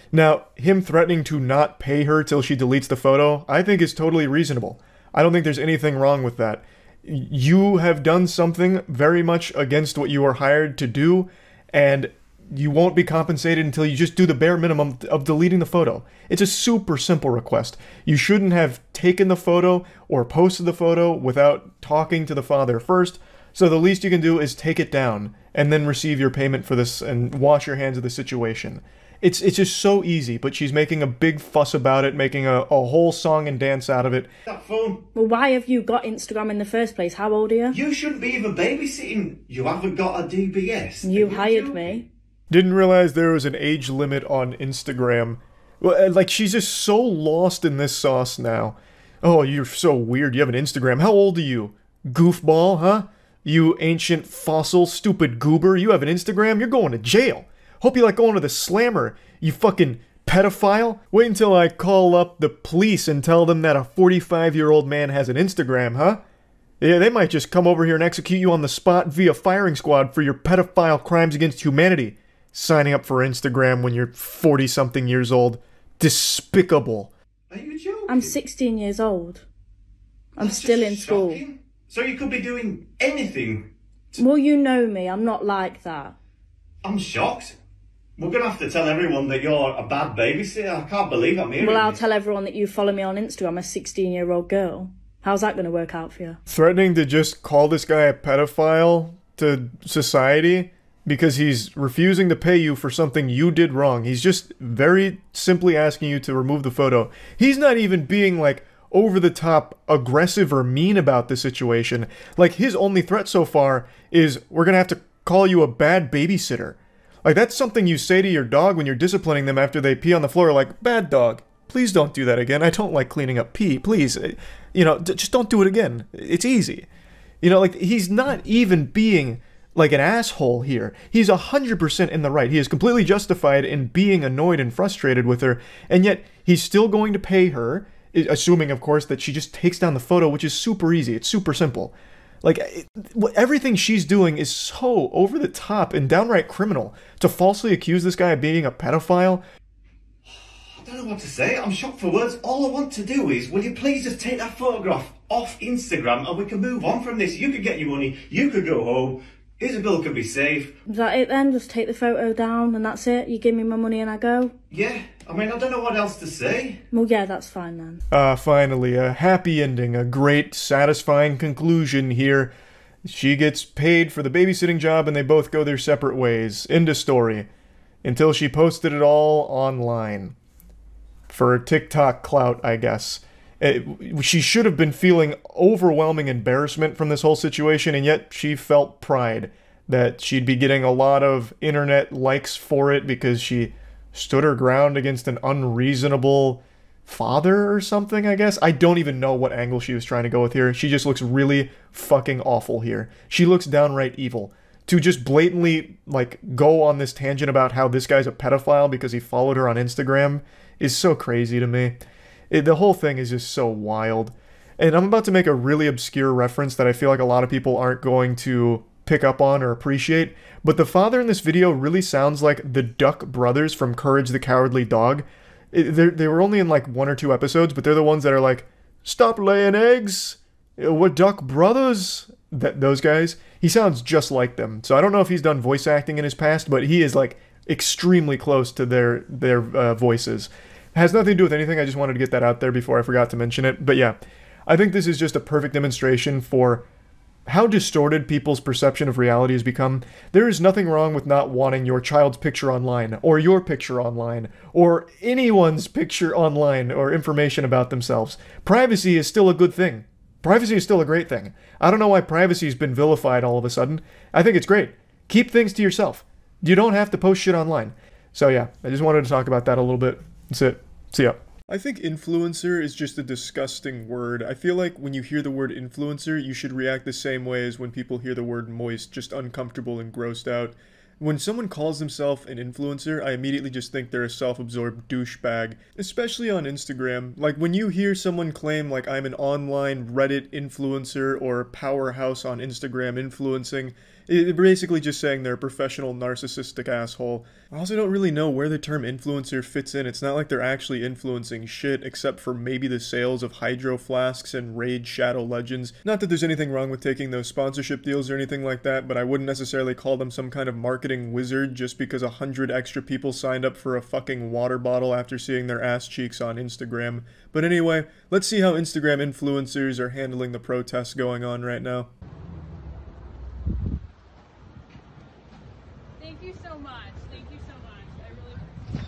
A: Now, him threatening to not pay her till she deletes the photo, I think is totally reasonable. I don't think there's anything wrong with that. You have done something very much against what you were hired to do, and you won't be compensated until you just do the bare minimum of deleting the photo. It's a super simple request. You shouldn't have taken the photo or posted the photo without talking to the father first, so the least you can do is take it down and then receive your payment for this and wash your hands of the situation. It's just so easy, but she's making a big fuss about it, making a whole song and dance out of it.
K: That phone.
L: Well, why have you got Instagram in the first place? How old are you?
K: You shouldn't be even babysitting. You haven't got a DBS.
L: You hired me.
A: Didn't realize there was an age limit on Instagram. Well, like, she's just so lost in this sauce now. Oh, you're so weird. You have an Instagram. How old are you? Goofball, huh? You ancient fossil, stupid goober. You have an Instagram? You're going to jail. Hope you like going to the slammer, you fucking pedophile. Wait until I call up the police and tell them that a 45-year-old man has an Instagram, huh? Yeah, they might just come over here and execute you on the spot via firing squad for your pedophile crimes against humanity. Signing up for Instagram when you're 40-something years old. Despicable.
K: Are you joking?
L: I'm 16 years old. I'm still in school.
K: So you could be doing anything.
L: Well, you know me. I'm not like that.
K: I'm shocked. We're going to have to tell everyone that you're a bad babysitter. I can't believe I'm hearing
L: Well, I'll
K: this.
L: tell everyone that you follow me on Instagram, a 16-year-old girl. How's that going to work out for you?
A: Threatening to just call this guy a pedophile to society because he's refusing to pay you for something you did wrong. He's just very simply asking you to remove the photo. He's not even being, like, over-the-top aggressive or mean about the situation. Like, his only threat so far is, we're going to have to call you a bad babysitter. Like, that's something you say to your dog when you're disciplining them after they pee on the floor, like, bad dog, please don't do that again. I don't like cleaning up pee, please. You know, just don't do it again. It's easy. You know, like, he's not even being, like, an asshole here. He's 100% in the right. He is completely justified in being annoyed and frustrated with her, and yet he's still going to pay her, assuming, of course, that she just takes down the photo, which is super easy. It's super simple. Like, everything she's doing is so over the top and downright criminal. To falsely accuse this guy of being a pedophile.
K: I don't know what to say. I'm shocked for words. All I want to do is, will you please just take that photograph off Instagram and we can move on from this. You could get your money. You could go home. Isabel can be safe.
L: Is that it then? Just take the photo down and that's it? You give me my money and I go?
K: Yeah. I mean, I don't know what else to say.
L: Well, yeah, that's fine then.
A: Finally, a happy ending, a great, satisfying conclusion here. She gets paid for the babysitting job and they both go their separate ways. End of story. Until she posted it all online. For TikTok clout, I guess. She should have been feeling overwhelming embarrassment from this whole situation, and yet she felt pride that she'd be getting a lot of internet likes for it because she stood her ground against an unreasonable father or something, I guess. I don't even know what angle she was trying to go with here. She just looks really fucking awful here. She looks downright evil. To just blatantly, like, go on this tangent about how this guy's a pedophile because he followed her on Instagram is so crazy to me. The whole thing is just so wild. And I'm about to make a really obscure reference that I feel like a lot of people aren't going to pick up on or appreciate, but the father in this video really sounds like the Duck brothers from Courage the Cowardly Dog. They were only in like 1 or 2 episodes, but they're the ones that are like, stop laying eggs, we're Duck brothers. Those guys, he sounds just like them. So I don't know if he's done voice acting in his past, but he is like extremely close to their voices. Has nothing to do with anything, I just wanted to get that out there before I forgot to mention it. But yeah, I think this is just a perfect demonstration for how distorted people's perception of reality has become. There is nothing wrong with not wanting your child's picture online, or your picture online, or anyone's picture online, or information about themselves. Privacy is still a good thing. Privacy is still a great thing. I don't know why privacy's been vilified all of a sudden. I think it's great. Keep things to yourself. You don't have to post shit online. So yeah, I just wanted to talk about that a little bit. That's it. See ya. I think influencer is just a disgusting word. I feel like when you hear the word influencer, you should react the same way as when people hear the word moist, just uncomfortable and grossed out. When someone calls themselves an influencer, I immediately just think they're a self-absorbed douchebag, especially on Instagram. Like, when you hear someone claim, like, I'm an online Reddit influencer or powerhouse on Instagram influencing, they're basically just saying they're a professional narcissistic asshole. I also don't really know where the term influencer fits in. It's not like they're actually influencing shit, except for maybe the sales of Hydro Flasks and Raid Shadow Legends. Not that there's anything wrong with taking those sponsorship deals or anything like that, but I wouldn't necessarily call them some kind of marketing wizard just because 100 extra people signed up for a fucking water bottle after seeing their ass cheeks on Instagram. But anyway, let's see how Instagram influencers are handling the protests going on right now.
J: Thank you so much. Thank you so much.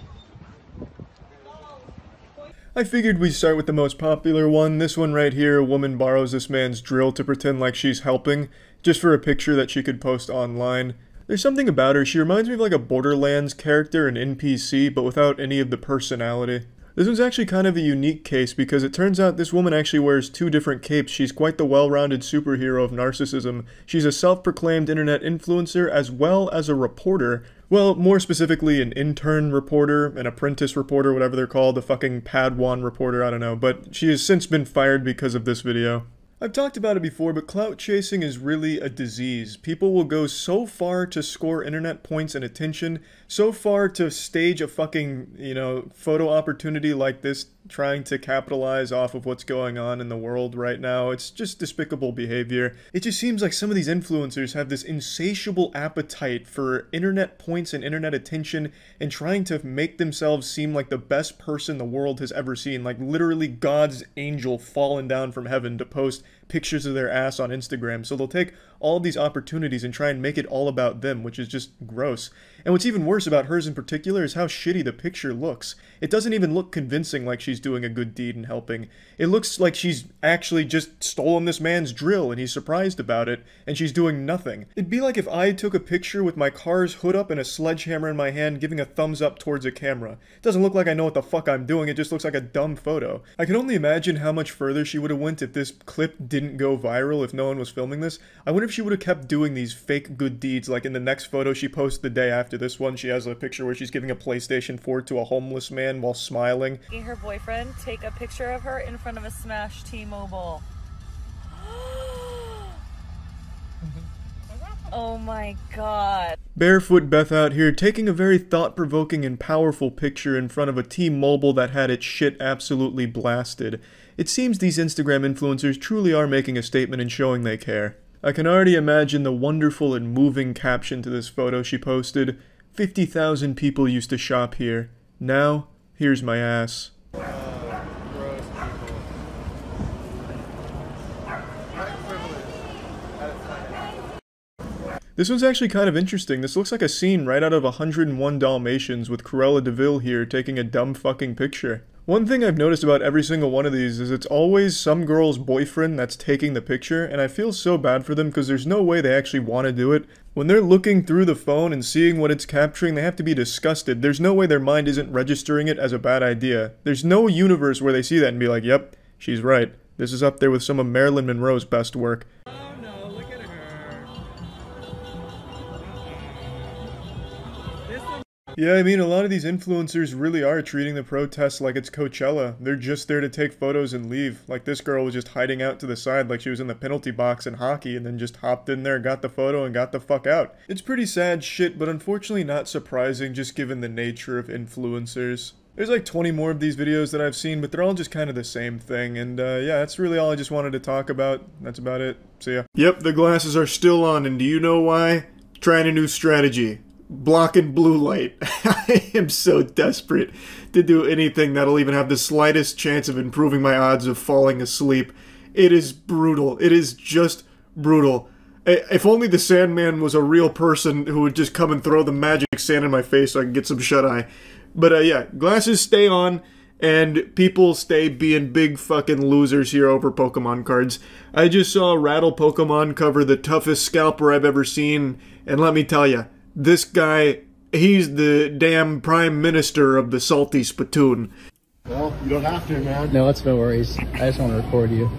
A: I figured we'd start with the most popular one. This one right here, a woman borrows this man's drill to pretend like she's helping, just for a picture that she could post online. There's something about her, she reminds me of like a Borderlands character, an NPC, but without any of the personality. This one's actually kind of a unique case because it turns out this woman actually wears 2 different capes. She's quite the well-rounded superhero of narcissism. She's a self-proclaimed internet influencer as well as a reporter. Well, more specifically an intern reporter, an apprentice reporter, whatever they're called, a fucking Padawan reporter, I don't know. But she has since been fired because of this video. I've talked about it before, but clout chasing is really a disease. People will go so far to score internet points and attention, so far to stage a fucking, photo opportunity like this trying to capitalize off of what's going on in the world right now. It's just despicable behavior. It just seems like some of these influencers have this insatiable appetite for internet points and internet attention and trying to make themselves seem like the best person the world has ever seen, like literally God's angel fallen down from heaven to post pictures of their ass on Instagram. So they'll take all these opportunities and try and make it all about them, which is just gross. And what's even worse about hers in particular is how shitty the picture looks. It doesn't even look convincing like she's doing a good deed and helping. It looks like she's actually just stolen this man's drill and he's surprised about it, and she's doing nothing. It'd be like if I took a picture with my car's hood up and a sledgehammer in my hand giving a thumbs up towards a camera. It doesn't look like I know what the fuck I'm doing, it just looks like a dumb photo. I can only imagine how much further she would have went if this clip didn't go viral, if no one was filming this. I wonder if she would have kept doing these fake good deeds, like in the next photo she posts the day after this one, she has a picture where she's giving a PlayStation 4 to a homeless man while smiling.
M: Her boyfriend take a picture of her in front of a smashed T-Mobile. Oh my god.
A: Barefoot Beth out here taking a very thought-provoking and powerful picture in front of a T-Mobile that had its shit absolutely blasted. It seems these Instagram influencers truly are making a statement and showing they care. I can already imagine the wonderful and moving caption to this photo she posted. 50,000 people used to shop here. Now, here's my ass. This one's actually kind of interesting. This looks like a scene right out of 101 Dalmatians with Cruella de Vil here taking a dumb fucking picture. One thing I've noticed about every single one of these is it's always some girl's boyfriend that's taking the picture, and I feel so bad for them because there's no way they actually want to do it. When they're looking through the phone and seeing what it's capturing, they have to be disgusted. There's no way their mind isn't registering it as a bad idea. There's no universe where they see that and be like, yep, she's right. This is up there with some of Marilyn Monroe's best work. Yeah, I mean, a lot of these influencers really are treating the protests like it's Coachella. They're just there to take photos and leave. Like this girl was just hiding out to the side like she was in the penalty box in hockey and then just hopped in there, got the photo, and got the fuck out. It's pretty sad shit, but unfortunately not surprising just given the nature of influencers. There's like 20 more of these videos that I've seen, but they're all just kind of the same thing. And yeah, that's really all I just wanted to talk about. That's about it. See ya. Yep, the glasses are still on, and do you know why? Trying a new strategy. Blocking blue light. I am so desperate to do anything that'll even have the slightest chance of improving my odds of falling asleep. It is brutal. It is just brutal. If only the Sandman was a real person who would just come and throw the magic sand in my face so I can get some shut-eye. But yeah, glasses stay on, and people stay being big fucking losers here over Pokemon cards. I just saw Rattle Pokemon cover the toughest Scalper I've ever seen, and let me tell ya, this guy, he's the damn prime minister of the salty spittoon.
N: Well, you don't have to, man.
O: No, it's no worries. I just want to record you.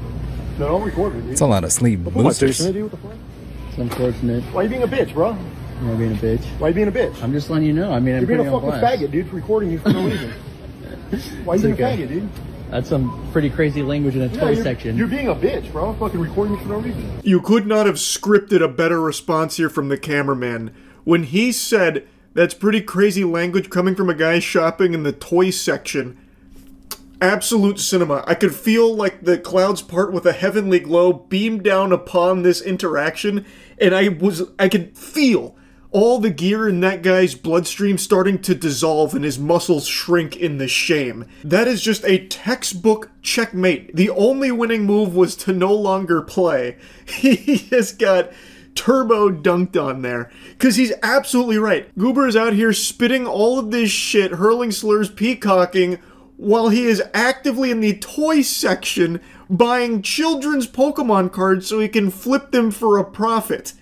N: No, don't record me, dude.
O: It's a lot of sleep boosters.
N: What the fuck?
O: It's unfortunate.
N: Why are you being a bitch, bro?
O: Am I being a bitch?
N: Why are you being a bitch?
O: I'm just letting you know. I mean, I'm
N: being a
O: putting
N: fucking
O: on blast.
N: faggot, dude, for recording you for no reason. Why are you being a faggot, dude?
O: That's some pretty crazy language in a toy section.
N: You're being a bitch, bro. Fucking recording you for no reason.
A: You could not have scripted a better response here from the cameraman. When he said, that's pretty crazy language coming from a guy shopping in the toy section. Absolute cinema. I could feel like the clouds part with a heavenly glow beam down upon this interaction, and I could feel all the gear in that guy's bloodstream starting to dissolve and his muscles shrink in the shame. That is just a textbook checkmate. The only winning move was to no longer play. He just got turbo dunked on there. Because he's absolutely right. Goober is out here spitting all of this shit, hurling slurs, peacocking, while he is actively in the toy section buying children's Pokemon cards so he can flip them for a profit.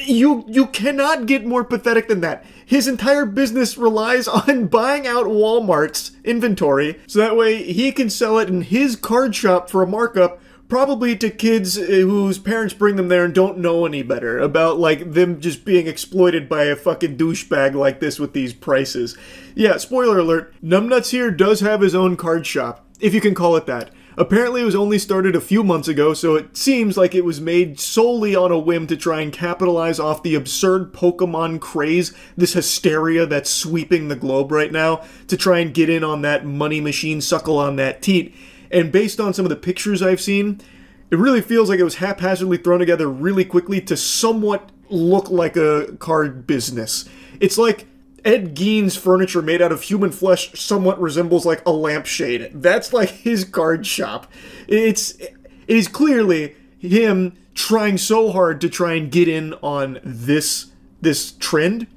A: You cannot get more pathetic than that. His entire business relies on buying out Walmart's inventory so that way he can sell it in his card shop for a markup, probably to kids whose parents bring them there and don't know any better about, like, them just being exploited by a fucking douchebag like this with these prices. Yeah, spoiler alert, Numbnuts here does have his own card shop, if you can call it that. Apparently it was only started a few months ago, so it seems like it was made solely on a whim to try and capitalize off the absurd Pokemon craze, this hysteria that's sweeping the globe right now, to try and get in on that money machine, suckle on that teat. And based on some of the pictures I've seen, it really feels like it was haphazardly thrown together really quickly to somewhat look like a card business. It's like Ed Gein's furniture made out of human flesh somewhat resembles like a lampshade. That's like his card shop. It is clearly him trying so hard to try and get in on this trend.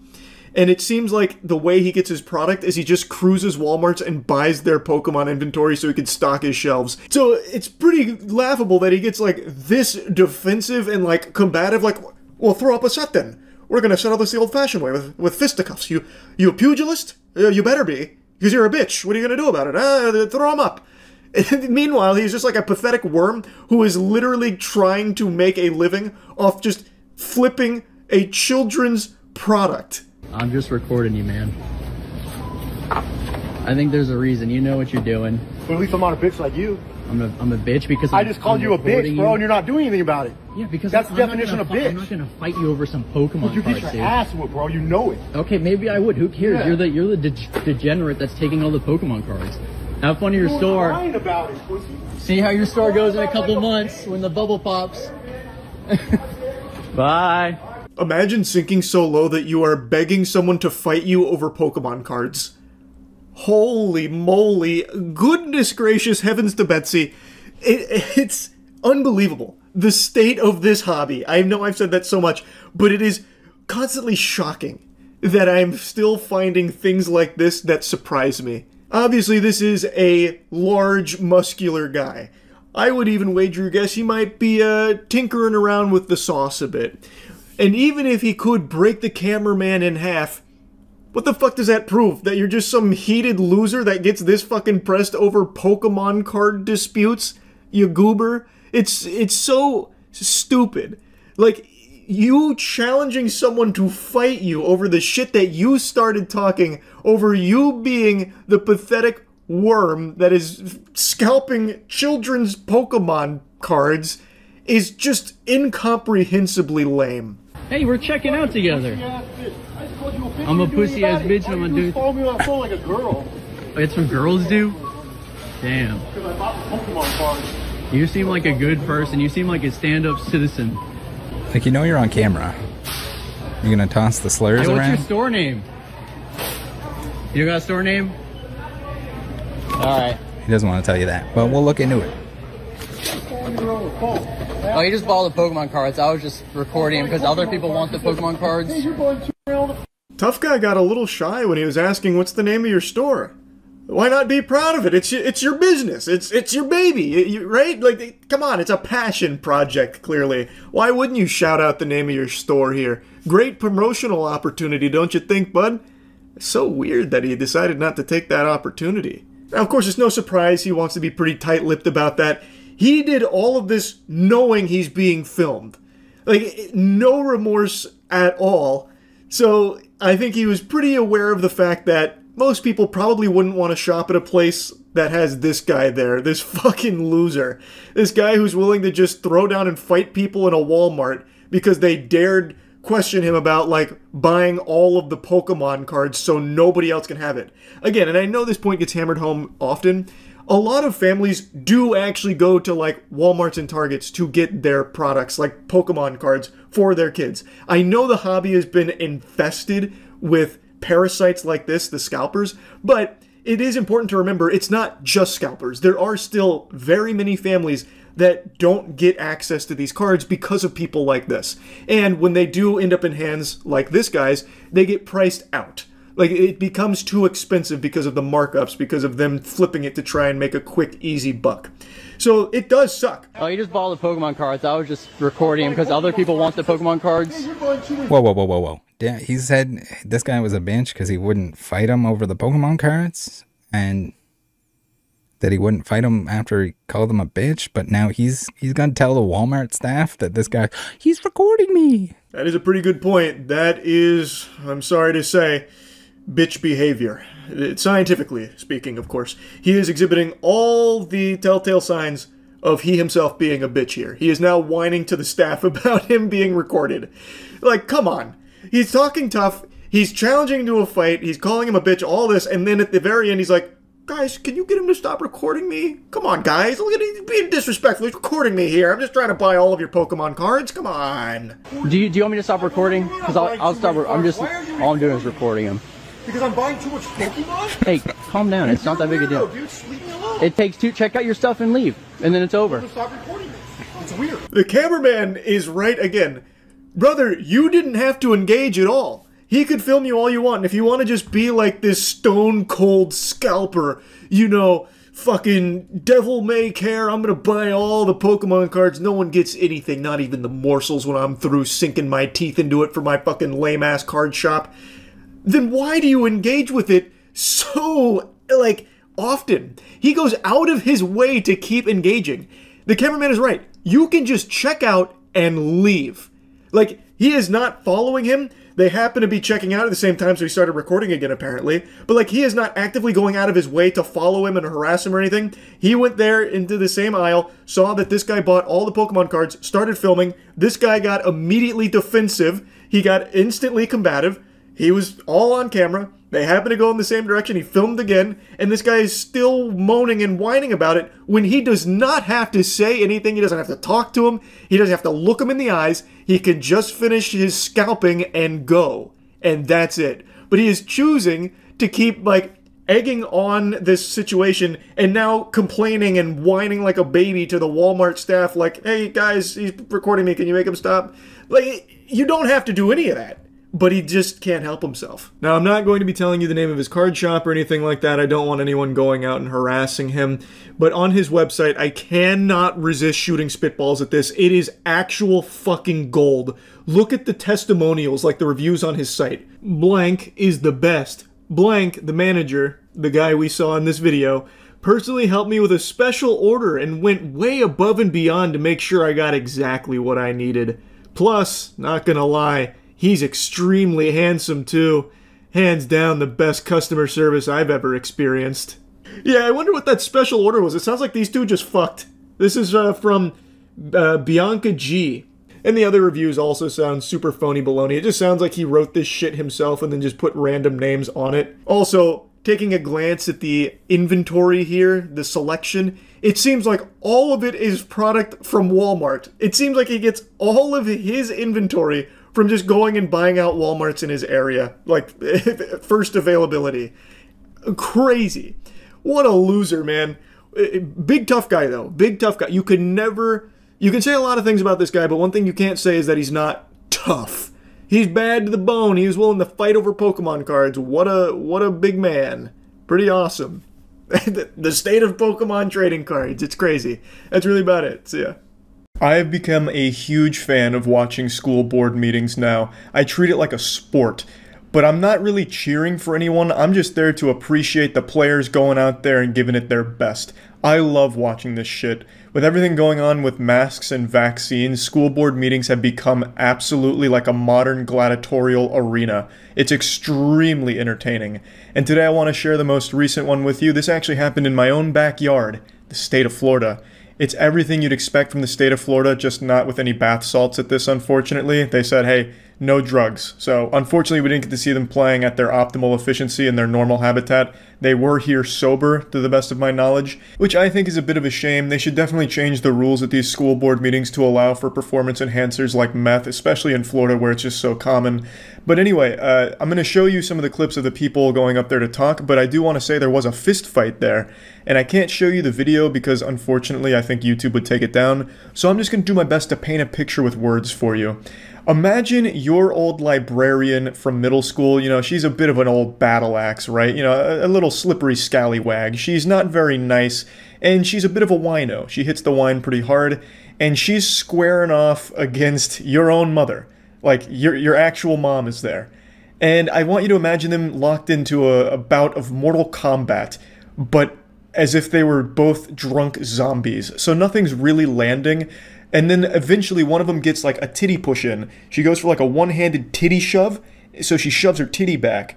A: And it seems like the way he gets his product is he just cruises Walmarts and buys their Pokemon inventory so he can stock his shelves. So it's pretty laughable that he gets like this defensive and like combative, like, well, throw up a set then. We're gonna settle this the old-fashioned way with fisticuffs. You a pugilist? You better be, because you're a bitch. What are you gonna do about it? Throw him up. Meanwhile, he's just like a pathetic worm who is literally trying to make a living off just flipping a children's product.
O: I'm just recording you, man. I think there's a reason. You know what you're doing.
N: But at least I'm not a bitch like you.
O: I'm a bitch because
N: I just called you a bitch, bro, and you're not doing anything about it.
O: Yeah, because
N: that's the definition of bitch.
O: I'm not gonna fight you over some Pokemon cards,
N: you get your ass whooped, bro. You know it.
O: Okay, maybe I would. Who cares?
N: Yeah.
O: You're the degenerate that's taking all the Pokemon cards. Have fun at your store.
N: Lying about it, pussy.
O: See how your store goes in a couple months when the bubble pops. Bye.
A: Imagine sinking so low that you are begging someone to fight you over Pokemon cards. Holy moly, goodness gracious heavens to Betsy. It's unbelievable. The state of this hobby. I know I've said that so much, but it is constantly shocking that I'm still finding things like this that surprise me. Obviously, this is a large, muscular guy. I would even wager guess he might be tinkering around with the sauce a bit. And even if he could break the cameraman in half, what the fuck does that prove? That you're just some heated loser that gets this fucking pressed over Pokemon card disputes? You goober? It's so stupid. Like, you challenging someone to fight you over the shit that you started talking, over you being the pathetic worm that is scalping children's Pokemon cards, is just incomprehensibly lame.
O: Hey, we're checking out together. I'm a pussy ass bitch and I'm gonna do it.
N: Follow me on my phone like a girl.
O: It's what girls do? Damn.
N: Because I bought the Pokemon cards.
O: You seem like a good person. You seem like a stand-up citizen.
P: Like, you know you're on camera. You gonna toss the slurs
O: hey,
P: around?
O: What's your store name? You got a store name? Alright.
P: He doesn't want to tell you that, but we'll look into it.
O: Oh, he just bought the Pokemon cards. I was just recording him because other people want the Pokemon cards.
A: Tough Guy got a little shy when he was asking what's the name of your store. Why not be proud of it? It's your business. It's your baby, right? Like, come on, it's a passion project, clearly. Why wouldn't you shout out the name of your store here? Great promotional opportunity, don't you think, bud? It's so weird that he decided not to take that opportunity. Now, of course, it's no surprise he wants to be pretty tight-lipped about that. He did all of this knowing he's being filmed. Like, no remorse at all. So, I think he was pretty aware of the fact that most people probably wouldn't want to shop at a place that has this guy there, this fucking loser. This guy who's willing to just throw down and fight people in a Walmart because they dared question him about, like, buying all of the Pokemon cards so nobody else can have it. Again, and I know this point gets hammered home often, a lot of families do actually go to, like, Walmarts and Targets to get their products, like Pokemon cards, for their kids. I know the hobby has been infested with parasites like this, the scalpers, but it is important to remember it's not just scalpers. There are still very many families that don't get access to these cards because of people like this. And when they do end up in hands like this guy's, they get priced out. Like, it becomes too expensive because of the markups, because of them flipping it to try and make a quick, easy buck. So, it does suck.
O: Oh, you just bought the Pokemon cards. I was just recording him because other people want the Pokemon cards.
P: Whoa. Yeah, he said this guy was a bitch because he wouldn't fight him over the Pokemon cards, and that he wouldn't fight him after he called him a bitch, but now he's gonna tell the Walmart staff that this guy, he's recording me.
A: That is a pretty good point. That is, I'm sorry to say, bitch behavior. Scientifically speaking, of course. He is exhibiting all the telltale signs of he himself being a bitch here. He is now whining to the staff about him being recorded. Like, come on. He's talking tough. He's challenging to a fight. He's calling him a bitch, all this. And then at the very end, he's like, guys, can you get him to stop recording me? Come on, guys. Look at him being disrespectful. He's recording me here. I'm just trying to buy all of your Pokemon cards. Come on.
N: Do you want me to stop recording? Because I'll stop. All I'm doing is recording him.
A: Because I'm buying too much Pokemon?
N: Hey, calm down. It's not that big a deal.
A: Dude, leave me alone.
N: It takes two. Check out your stuff and leave, and then it's over.
A: Stop recording me. It's weird. The cameraman is right again. Brother, you didn't have to engage at all. He could film you all you want, and if you want to just be like this stone-cold scalper, you know, fucking devil may care, I'm gonna buy all the Pokemon cards, no one gets anything, not even the morsels when I'm through sinking my teeth into it for my fucking lame-ass card shop, then why do you engage with it so, like, often? He goes out of his way to keep engaging. The cameraman is right. You can just check out and leave. Like, he is not following him. They happen to be checking out at the same time, so he started recording again, apparently. But, like, he is not actively going out of his way to follow him and harass him or anything. He went there into the same aisle, saw that this guy bought all the Pokemon cards, started filming. This guy got immediately defensive. He got instantly combative. He was all on camera. They happened to go in the same direction. He filmed again, and this guy is still moaning and whining about it when he does not have to say anything. He doesn't have to talk to him. He doesn't have to look him in the eyes. He can just finish his scalping and go, and that's it. But he is choosing to keep, like, egging on this situation and now complaining and whining like a baby to the Walmart staff like, hey, guys, he's recording me. Can you make him stop? Like, you don't have to do any of that. But he just can't help himself. Now, I'm not going to be telling you the name of his card shop or anything like that. I don't want anyone going out and harassing him. But on his website, I cannot resist shooting spitballs at this. It is actual fucking gold. Look at the testimonials, like the reviews on his site. Blank is the best. Blank, the manager, the guy we saw in this video, personally helped me with a special order and went way above and beyond to make sure I got exactly what I needed. Plus, not gonna lie, he's extremely handsome, too. Hands down the best customer service I've ever experienced. Yeah, I wonder what that special order was. It sounds like these two just fucked. This is from Bianca G. And the other reviews also sound super phony baloney. It just sounds like he wrote this shit himself and then just put random names on it. Also, taking a glance at the inventory here, the selection, it seems like all of it is product from Walmart. It seems like he gets all of his inventory from just going and buying out Walmarts in his area. Like, first availability. Crazy. What a loser, man. Big tough guy, though. Big tough guy. You can say a lot of things about this guy, but one thing you can't say is that he's not tough. He's bad to the bone. He was willing to fight over Pokemon cards. What a big man. Pretty awesome. The state of Pokemon trading cards. It's crazy. That's really about it. So, yeah. I have become a huge fan of watching school board meetings now. I treat it like a sport. But I'm not really cheering for anyone. I'm just there to appreciate the players going out there and giving it their best. I love watching this shit. With everything going on with masks and vaccines, school board meetings have become absolutely like a modern gladiatorial arena. It's extremely entertaining. And today I want to share the most recent one with you. This actually happened in my own backyard, the state of Florida. It's everything you'd expect from the state of Florida, just not with any bath salts at this, unfortunately. They said, hey, no drugs. So, unfortunately, we didn't get to see them playing at their optimal efficiency in their normal habitat. They were here sober, to the best of my knowledge, which I think is a bit of a shame. They should definitely change the rules at these school board meetings to allow for performance enhancers like meth, especially in Florida where it's just so common. But anyway, I'm going to show you some of the clips of the people going up there to talk, but I do want to say there was a fist fight there. And I can't show you the video because, unfortunately, I think YouTube would take it down. So I'm just going to do my best to paint a picture with words for you. Imagine your old librarian from middle school. You know, she's a bit of an old battle axe, right? You know, a little slippery scallywag. She's not very nice, and she's a bit of a wino. She hits the wine pretty hard, and she's squaring off against your own mother. Like, your actual mom is there. And I want you to imagine them locked into a bout of Mortal Kombat, but as if they were both drunk zombies. So nothing's really landing. And then eventually one of them gets like a titty push in. She goes for like a one-handed titty shove. So she shoves her titty back.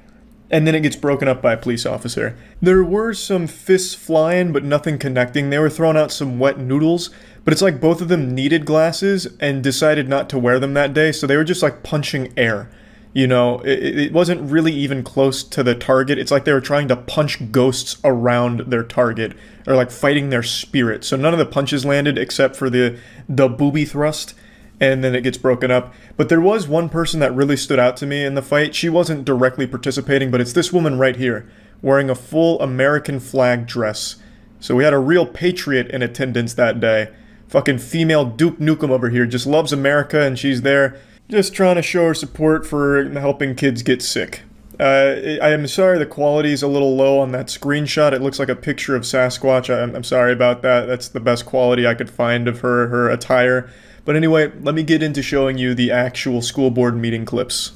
A: and then it gets broken up by a police officer. There were some fists flying, but nothing connecting. They were throwing out some wet noodles, but it's like both of them needed glasses and decided not to wear them that day, so they were just like punching air. You know, it wasn't really even close to the target. It's like they were trying to punch ghosts around their target, or like fighting their spirit. So none of the punches landed except for the booby thrust, and then it gets broken up. But there was one person that really stood out to me in the fight. She wasn't directly participating, but it's this woman right here, wearing a full American flag dress. So we had a real patriot in attendance that day. Fucking female Duke Nukem over here just loves America, and she's there just trying to show her support for helping kids get sick. I am sorry the quality is a little low on that screenshot. It looks like a picture of Sasquatch. I'm sorry about that. That's the best quality I could find of her attire. But anyway, let me get into showing you the actual school board meeting clips.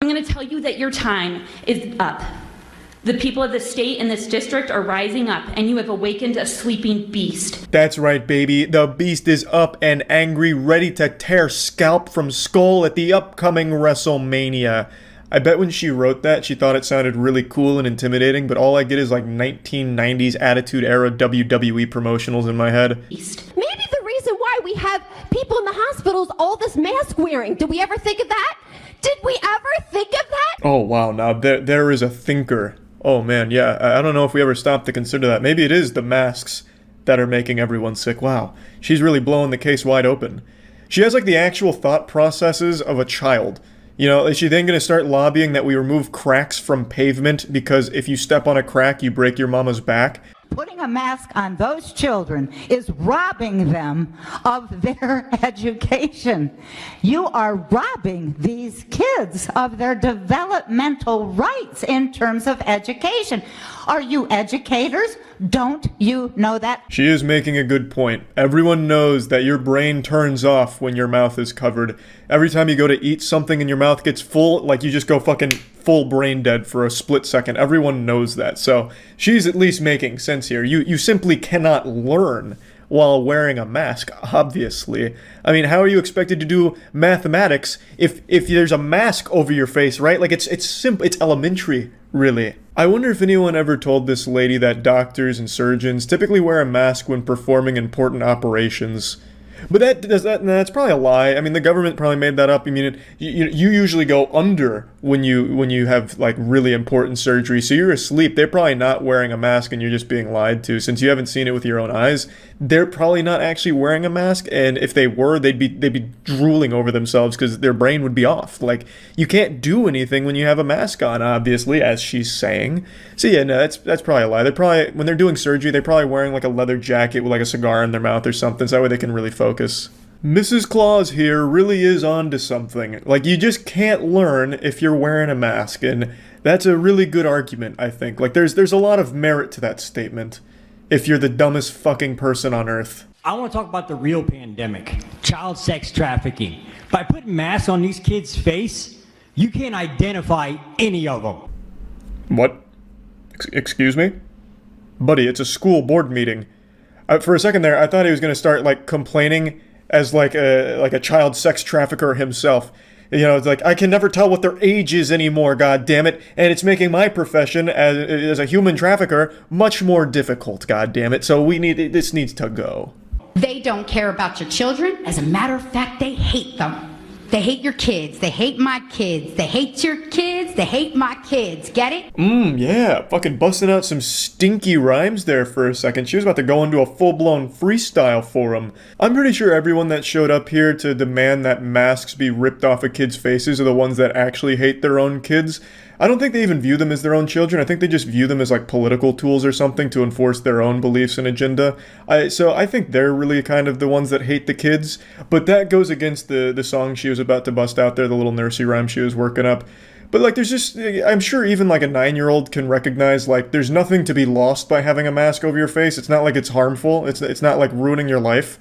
Q: I'm going to tell you that your time is up. The people of the state and this district are rising up, and you have awakened a sleeping beast.
A: That's right, baby. The beast is up and angry, ready to tear scalp from skull at the upcoming WrestleMania. I bet when she wrote that, she thought it sounded really cool and intimidating, but all I get is like 1990s Attitude Era WWE promotionals in my head.
R: Maybe the reason why we have people in the hospitals all this mask wearing. Did we ever think of that? Did we ever think of that?
A: Oh wow, now there is a thinker. Oh man, yeah, I don't know if we ever stopped to consider that. Maybe it is the masks that are making everyone sick. Wow, she's really blowing the case wide open. She has like the actual thought processes of a child. You know, is she then going to start lobbying that we remove cracks from pavement because if you step on a crack, you break your mama's back?
S: Putting a mask on those children is robbing them of their education. You are robbing these kids of their developmental rights in terms of education. Are you educators? Don't you know that?
A: She is making a good point. Everyone knows that your brain turns off when your mouth is covered. Every time you go to eat something and your mouth gets full, like you just go fucking full brain dead for a split second. Everyone knows that. So she's at least making sense here. You simply cannot learn while wearing a mask, obviously. I mean, how are you expected to do mathematics if there's a mask over your face, right? Like it's simple, it's elementary, really. I wonder if anyone ever told this lady that doctors and surgeons typically wear a mask when performing important operations. But that's probably a lie. I mean, the government probably made that up. I mean, you usually go under when you have like really important surgery, so you're asleep. They're probably not wearing a mask, and you're just being lied to. Since you haven't seen it with your own eyes, they're probably not actually wearing a mask. And if they were, they'd be drooling over themselves because their brain would be off. Like you can't do anything when you have a mask on, obviously, as she's saying. So yeah, no, that's probably a lie. They're probably when they're doing surgery, they're probably wearing like a leather jacket with like a cigar in their mouth or something, so that way they can really focus. Mrs. Claus here really is onto something. Like, you just can't learn if you're wearing a mask, and that's a really good argument, I think. Like, there's a lot of merit to that statement, if you're the dumbest fucking person on earth.
T: I want to talk about the real pandemic, child sex trafficking. By putting masks on these kids' face, you can't identify any of them.
A: What? Excuse me? Buddy, it's a school board meeting. For a second there, I thought he was going to start, like, complaining as, like a child sex trafficker himself. You know, it's like, I can never tell what their age is anymore, god damn it, and it's making my profession as a human trafficker much more difficult, god damn it, so this needs to go.
U: They don't care about your children. As a matter of fact, they hate them. They hate your kids. They hate my kids. They hate your kids. They hate my kids. Get it?
A: Yeah. Fucking busting out some stinky rhymes there for a second. She was about to go into a full-blown freestyle for him. I'm pretty sure everyone that showed up here to demand that masks be ripped off of kids' faces are the ones that actually hate their own kids. I don't think they even view them as their own children. I think they just view them as like political tools or something to enforce their own beliefs and agenda. So I think they're really kind of the ones that hate the kids. But that goes against the song she was about to bust out there, the little nursery rhyme she was working up. But like there's just, I'm sure even like a 9-year-old can recognize like there's nothing to be lost by having a mask over your face. It's not like it's harmful. It's not like ruining your life.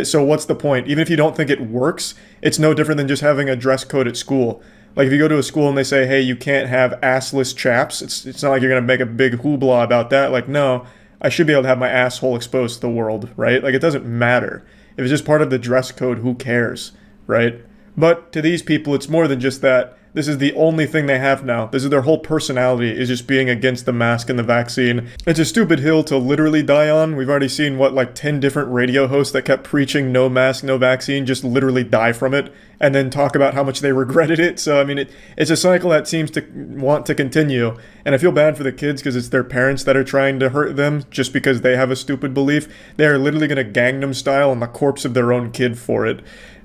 A: So what's the point? Even if you don't think it works, it's no different than just having a dress code at school. Like, if you go to a school and they say, hey, you can't have assless chaps, it's not like you're going to make a big hoopla about that. Like, no, I should be able to have my asshole exposed to the world, right? Like, it doesn't matter. If it's just part of the dress code, who cares, right? But to these people, it's more than just that. This is the only thing they have now. This is their whole personality, is just being against the mask and the vaccine. It's a stupid hill to literally die on. We've already seen, what, like 10 different radio hosts that kept preaching no mask, no vaccine, just literally die from it, and then talk about how much they regretted it. So, I mean, it's a cycle that seems to want to continue. And I feel bad for the kids because it's their parents that are trying to hurt them just because they have a stupid belief. They are literally going to Gangnam Style on the corpse of their own kid for it.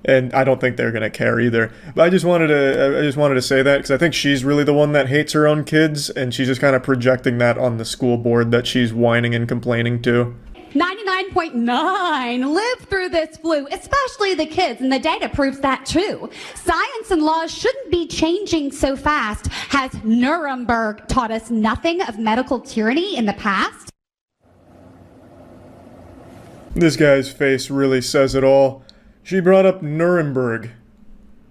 A: And I don't think they're gonna care either. But I just wanted to say that because I think she's really the one that hates her own kids, and she's just kind of projecting that on the school board that she's whining and complaining to.
U: 99.9 live through this flu, especially the kids, and the data proves that too. Science and laws shouldn't be changing so fast. Has Nuremberg taught us nothing of medical tyranny in the past?
A: This guy's face really says it all. She brought up Nuremberg.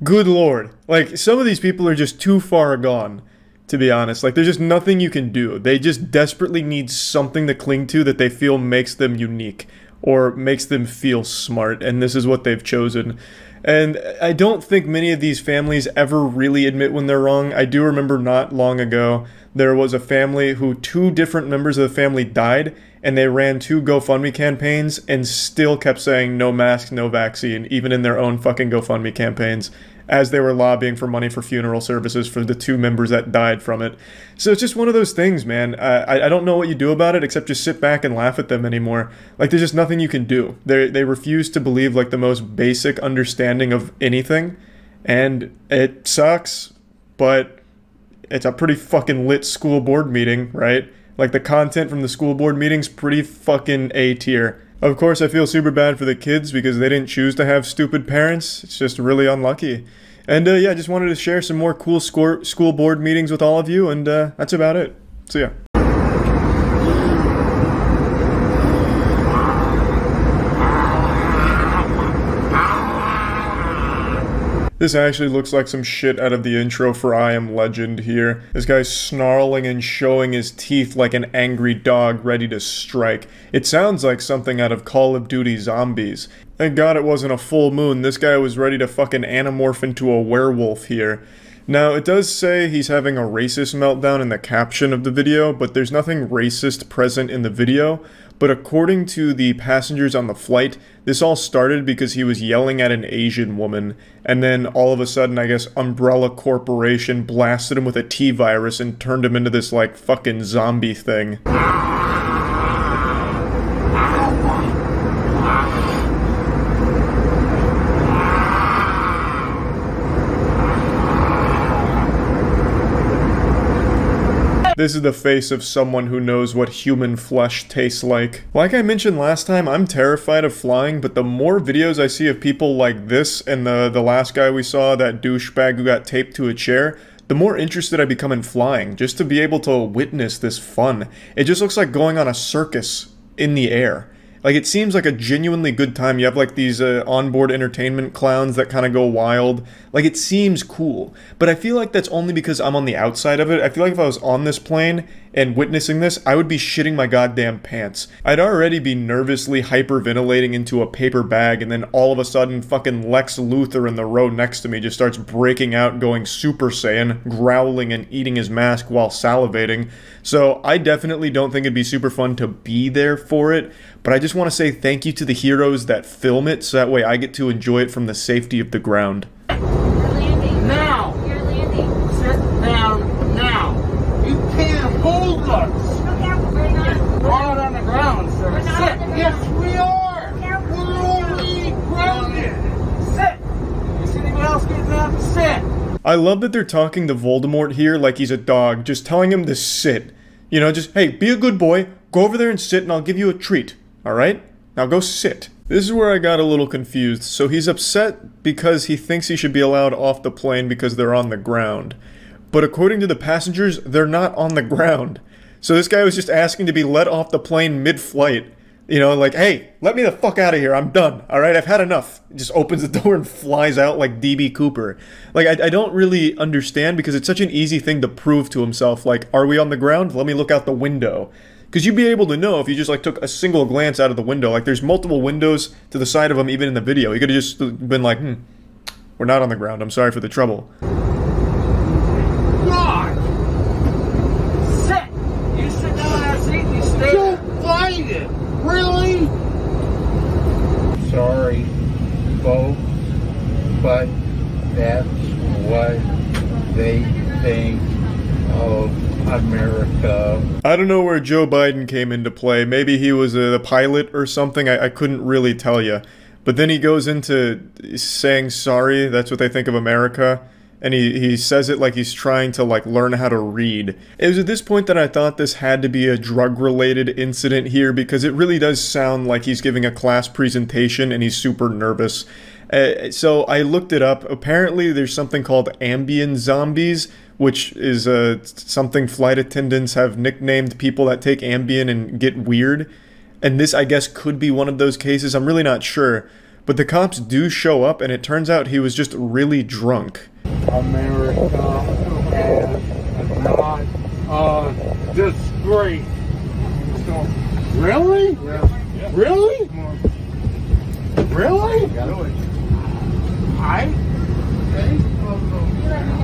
A: Good lord. Like, some of these people are just too far gone, to be honest. Like, there's just nothing you can do. They just desperately need something to cling to that they feel makes them unique, or makes them feel smart, and this is what they've chosen. And I don't think many of these families ever really admit when they're wrong. I do remember not long ago, there was a family who 2 different members of the family died, and they ran 2 GoFundMe campaigns and still kept saying no mask, no vaccine, even in their own fucking GoFundMe campaigns, as they were lobbying for money for funeral services for the 2 members that died from it. So it's just one of those things, man. I don't know what you do about it except just sit back and laugh at them anymore. Like, there's just nothing you can do. They refuse to believe, like, the most basic understanding of anything, and it sucks, but it's a pretty fucking lit school board meeting, right? Like, the content from the school board meeting's pretty fucking A tier. Of course, I feel super bad for the kids because they didn't choose to have stupid parents. It's just really unlucky. And yeah, I just wanted to share some more cool school board meetings with all of you, and that's about it. See ya. This actually looks like some shit out of the intro for I Am Legend here. This guy's snarling and showing his teeth like an angry dog ready to strike. It sounds like something out of Call of Duty Zombies. Thank God it wasn't a full moon. This guy was ready to fucking anamorph into a werewolf here. Now, it does say he's having a racist meltdown in the caption of the video, but there's nothing racist present in the video. But according to the passengers on the flight, this all started because he was yelling at an Asian woman, and then all of a sudden, I guess, Umbrella Corporation blasted him with a T-virus and turned him into this, like, fucking zombie thing. This is the face of someone who knows what human flesh tastes like. Like I mentioned last time, I'm terrified of flying, but the more videos I see of people like this and the last guy we saw, that douchebag who got taped to a chair, the more interested I become in flying, just to be able to witness this fun. It just looks like going on a circus in the air. Like, it seems like a genuinely good time. You have, like, these onboard entertainment clowns that kind of go wild. Like, it seems cool. But I feel like that's only because I'm on the outside of it. I feel like if I was on this plane and witnessing this, I would be shitting my goddamn pants. I'd already be nervously hyperventilating into a paper bag, and then all of a sudden, fucking Lex Luthor in the row next to me just starts breaking out, going Super Saiyan, growling and eating his mask while salivating. So I definitely don't think it'd be super fun to be there for it, but I just want to say thank you to the heroes that film it, so that way I get to enjoy it from the safety of the ground.
G: You're landing. Now! You're landing. Sit down now. You can't hold us. We're not on the ground, sir. We're not on the ground. Yes, we are. We're already grounded. Sit. Is anyone else getting up? Sit.
A: I love that they're talking to Voldemort here like he's a dog, just telling him to sit. You know, just, hey, be a good boy, go over there and sit and I'll give you a treat, alright? Now go sit. This is where I got a little confused. So he's upset because he thinks he should be allowed off the plane because they're on the ground. But according to the passengers, they're not on the ground. So this guy was just asking to be let off the plane mid-flight. You know, like, hey, let me the fuck out of here, I'm done, alright, I've had enough. Just opens the door and flies out like DB Cooper. Like, I don't really understand because it's such an easy thing to prove to himself, like, are we on the ground? Let me look out the window. Because you'd be able to know if you just, like, took a single glance out of the window. Like, there's multiple windows to the side of him even in the video. He could have just been like, we're not on the ground, I'm sorry for the trouble.
O: America.
A: I don't know where Joe Biden came into play. Maybe he was the pilot or something. I couldn't really tell you. But then he goes into saying sorry. That's what they think of America. And he says it like he's trying to like learn how to read. It was at this point that I thought this had to be a drug-related incident here, because it really does sound like he's giving a class presentation and he's super nervous. So I looked it up. Apparently there's something called ambient zombies, which is something flight attendants have nicknamed people that take Ambien and get weird. And this, I guess, could be one of those cases. I'm really not sure. But the cops do show up, and it turns out he was just really drunk.
O: America is not a disgrace. Really? Yeah. Really? Really?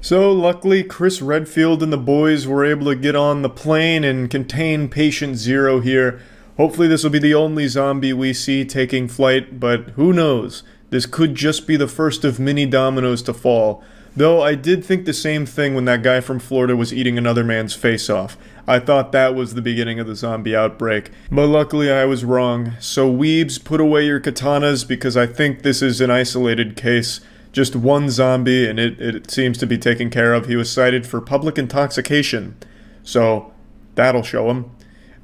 A: So luckily, Chris Redfield and the boys were able to get on the plane and contain Patient Zero here. Hopefully this will be the only zombie we see taking flight, but who knows? This could just be the first of many dominoes to fall. Though I did think the same thing when that guy from Florida was eating another man's face off. I thought that was the beginning of the zombie outbreak. But luckily I was wrong. So weebs, put away your katanas, because I think this is an isolated case. Just one zombie, and it seems to be taken care of. He was cited for public intoxication. So that'll show him.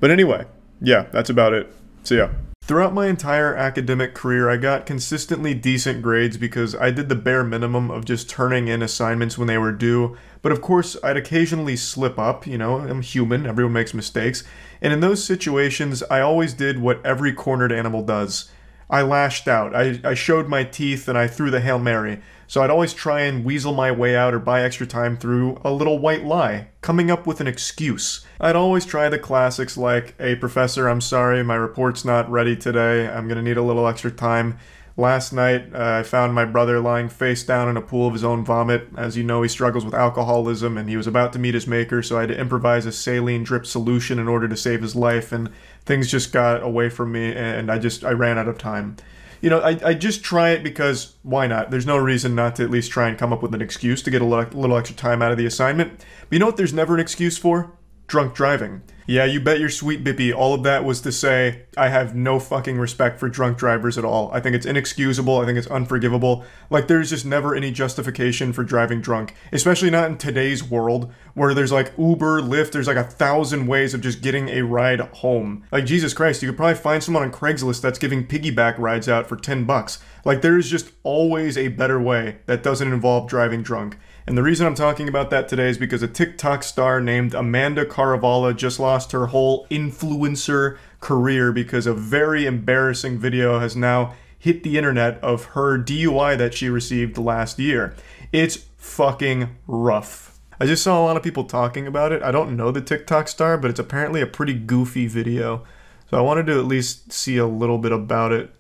A: But anyway, yeah, that's about it. See ya. Throughout my entire academic career, I got consistently decent grades because I did the bare minimum of just turning in assignments when they were due. But of course, I'd occasionally slip up, you know, I'm human, everyone makes mistakes. And in those situations, I always did what every cornered animal does. I lashed out, I showed my teeth, and I threw the Hail Mary. So I'd always try and weasel my way out or buy extra time through a little white lie, coming up with an excuse. I'd always try the classics like, "Hey professor, I'm sorry, my report's not ready today, I'm gonna need a little extra time. Last night, I found my brother lying face down in a pool of his own vomit. As you know, he struggles with alcoholism, and he was about to meet his maker, so I had to improvise a saline drip solution in order to save his life, and things just got away from me, and I ran out of time." You know, I just try it because, why not? There's no reason not to at least try and come up with an excuse to get a little extra time out of the assignment. But you know what there's never an excuse for? Drunk driving. Yeah, you bet your sweet bippy, all of that was to say, I have no fucking respect for drunk drivers at all. I think it's inexcusable, I think it's unforgivable. Like, there's just never any justification for driving drunk. Especially not in today's world, where there's like Uber, Lyft, there's like 1,000 ways of just getting a ride home. Like, Jesus Christ, you could probably find someone on Craigslist that's giving piggyback rides out for 10 bucks. Like, there's just always a better way that doesn't involve driving drunk. And the reason I'm talking about that today is because a TikTok star named Amanda Caravala just lost her whole influencer career because a very embarrassing video has now hit the internet of her DUI that she received last year. It's fucking rough. I just saw a lot of people talking about it. I don't know the TikTok star, but it's apparently a pretty goofy video. So I wanted to at least see a little bit about it.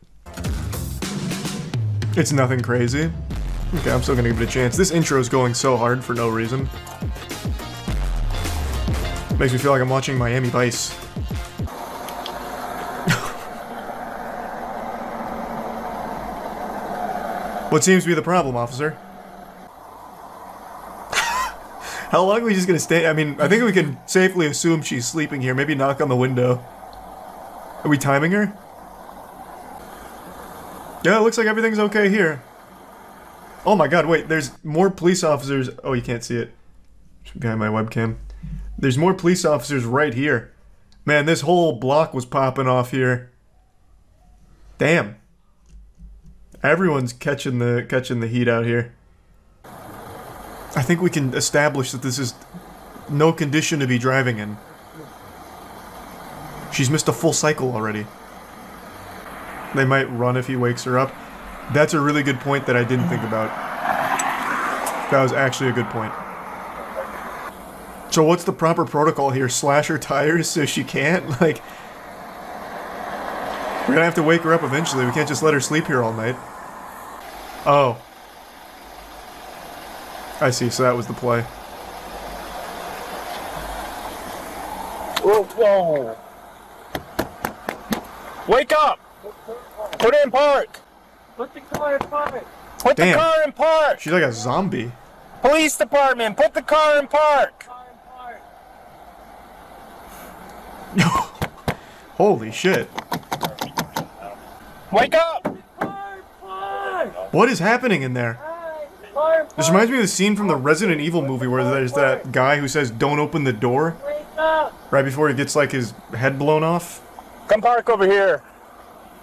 A: It's nothing crazy. Okay, I'm still gonna give it a chance. This intro is going so hard for no reason. Makes me feel like I'm watching Miami Vice. What seems to be the problem, officer? How long are we just gonna stay? I mean, I think we can safely assume she's sleeping here. Maybe knock on the window. Are we timing her? Yeah, it looks like everything's okay here. Oh my god, wait, there's more police officers. Oh, you can't see it. Behind my webcam. There's more police officers right here. Man, this whole block was popping off here. Damn. Everyone's catching the heat out here. I think we can establish that this is no condition to be driving in. She's missed a full cycle already. They might run if he wakes her up. That's a really good point that I didn't think about. That was actually a good point. So what's the proper protocol here? Slash her tires so she can't? Like, we're gonna have to wake her up eventually. We can't just let her sleep here all night. Oh. I see, so that was the play.
E: Whoa, whoa. Wake up! Put it in park!
G: Put the car in park!
E: Put the car in park!
A: She's like a zombie.
E: Police department, put the car in park!
A: Holy shit.
E: Wake up!
A: What is happening in there? This reminds me of the scene from the Resident Evil movie where there's that guy who says, "Don't open the door," right before he gets, like, his head blown off.
E: Come park over here.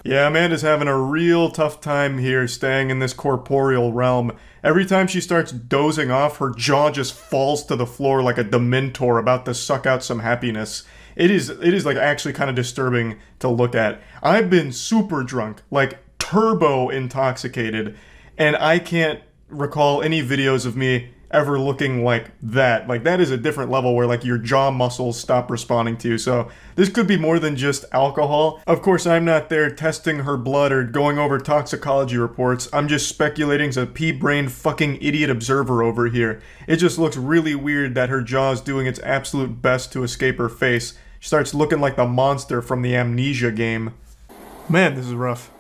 A: Yeah, Amanda's having a real tough time here staying in this corporeal realm. Every time she starts dozing off, her jaw just falls to the floor like a Dementor about to suck out some happiness. It is like actually kind of disturbing to look at. I've been super drunk, like turbo intoxicated, and I can't recall any videos of me ever looking like that. Like, that is a different level where, like, your jaw muscles stop responding to you. So this could be more than just alcohol. Of course, I'm not there testing her blood or going over toxicology reports. I'm just speculating as a pea-brained fucking idiot observer over here. It just looks really weird that her jaw is doing its absolute best to escape her face. She starts looking like the monster from the Amnesia game. Man, this is rough.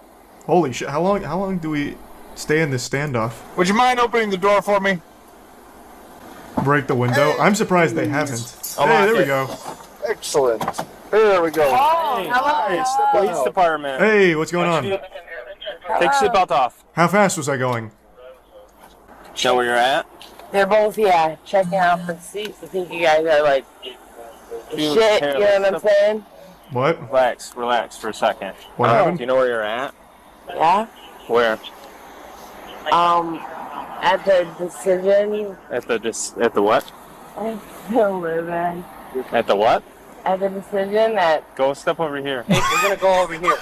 A: Holy shit, how long do we stay in this standoff?
E: Would you mind opening the door for me?
A: Break the window? I'm surprised they haven't. Hey, there we go.
E: Excellent. There we go.
J: Oh, hello.
E: Police department.
A: Hey, what's going on?
E: Take your seatbelt off.
A: How fast was I going?
E: Know where you're at?
H: They're both, yeah, checking out the seats. I think you guys are like, shit, you know what I'm saying?
A: What?
E: Relax for a second.
A: What happened?
E: Do you know where you're at?
H: Yeah?
E: Where?
H: At the decision.
E: At the what?
H: I still live in.
E: At the what?
H: At the decision that.
E: Go step over here. Hey, we're gonna go over here.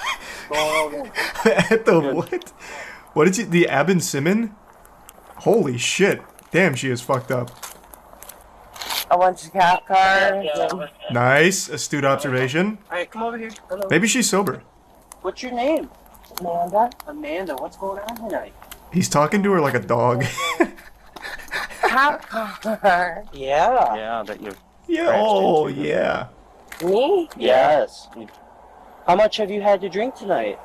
E: Go over.
A: At the what? What did you? The Abin Simon? Holy shit! Damn, she is fucked up.
H: A bunch of cop cars.
A: Nice, astute observation.
H: Alright, come over here. Hello.
A: Maybe she's sober.
H: What's your name? Amanda. Amanda, what's going on tonight?
A: He's talking to her like a dog.
H: Cop car. Yeah.
E: Yeah, that you.
A: Yeah. Oh, yeah.
H: Me?
E: Yes.
H: How much have you had to drink tonight?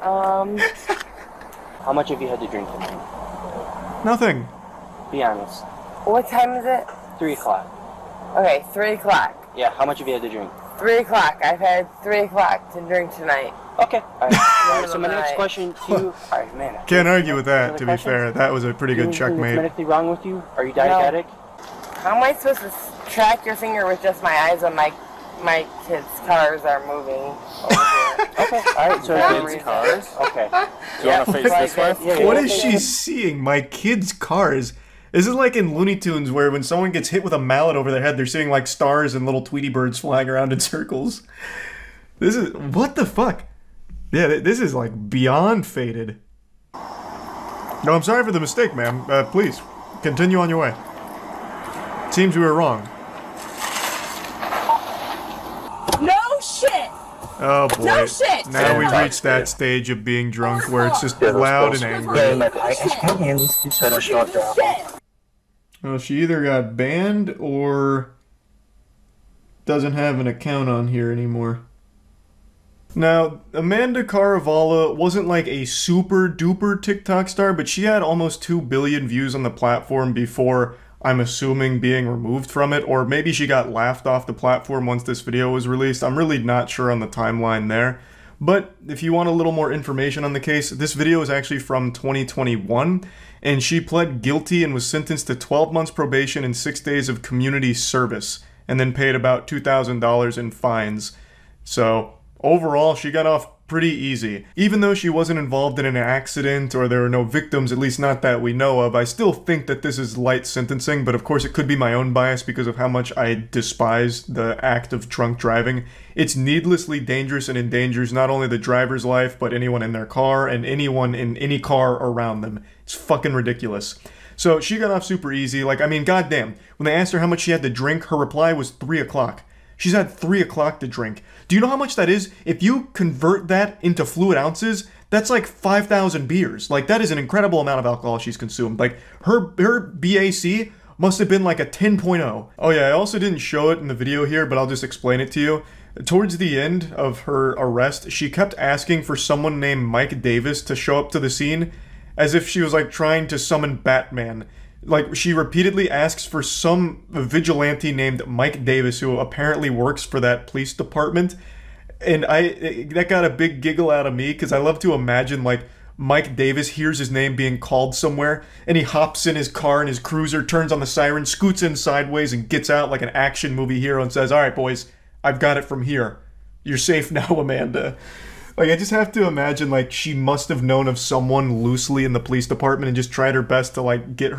H: How much have you had to drink tonight?
A: Nothing.
H: Be honest. What time is it? 3 o'clock. Okay, 3 o'clock. Yeah, how much have you had to drink? 3 o'clock. I've had 3 o'clock to drink tonight. Okay. All right. So my next question to you. All right, man.
A: Can't argue with that, to be fair. That was a pretty good checkmate.
H: Anything medically wrong with you? Are you diabetic? How am I supposed to track your finger with just my eyes when my kids' cars are moving over here? Okay. All right. So kids' cars. Okay.
E: Do you want to face this way?
H: Yeah,
A: What is she seeing? My kids' cars? This is like in Looney Tunes where when someone gets hit with a mallet over their head, they're seeing like stars and little Tweety birds flying around in circles. This is... what the fuck? Yeah, this is like beyond faded. No, I'm sorry for the mistake, ma'am. Please, continue on your way. Seems we were wrong.
J: No shit!
A: Oh boy.
J: No shit!
A: Now we've reached that stage of being drunk where it's just loud and angry. Well, she either got banned or doesn't have an account on here anymore. Now, Amanda Caravala wasn't like a super duper TikTok star, but she had almost 2 billion views on the platform before, I'm assuming, being removed from it, or maybe she got laughed off the platform once this video was released. I'm really not sure on the timeline there. But if you want a little more information on the case, this video is actually from 2021, and she pled guilty and was sentenced to 12 months probation and 6 days of community service, and then paid about $2,000 in fines. So overall, she got off pretty easy. Even though she wasn't involved in an accident or there are no victims, at least not that we know of, I still think that this is light sentencing, but of course it could be my own bias because of how much I despise the act of drunk driving. It's needlessly dangerous and endangers not only the driver's life, but anyone in their car and anyone in any car around them. It's fucking ridiculous. So she got off super easy. Like, I mean, goddamn. When they asked her how much she had to drink, her reply was 3 o'clock. She's had 3 o'clock to drink. Do you know how much that is? If you convert that into fluid ounces, that's like 5,000 beers. Like, that is an incredible amount of alcohol she's consumed. Like, her BAC must have been like a 10.0. Oh yeah, I also didn't show it in the video here, but I'll just explain it to you. Towards the end of her arrest, she kept asking for someone named Mike Davis to show up to the scene, as if she was like trying to summon Batman. Like, she repeatedly asks for some vigilante named Mike Davis, who apparently works for that police department. And that got a big giggle out of me, because I love to imagine, like, Mike Davis hears his name being called somewhere, and he hops in his car in his cruiser, turns on the siren, scoots in sideways, and gets out like an action movie hero and says, "All right, boys, I've got it from here. You're safe now, Amanda." Like, I just have to imagine, like, she must have known of someone loosely in the police department and just tried her best to, like, get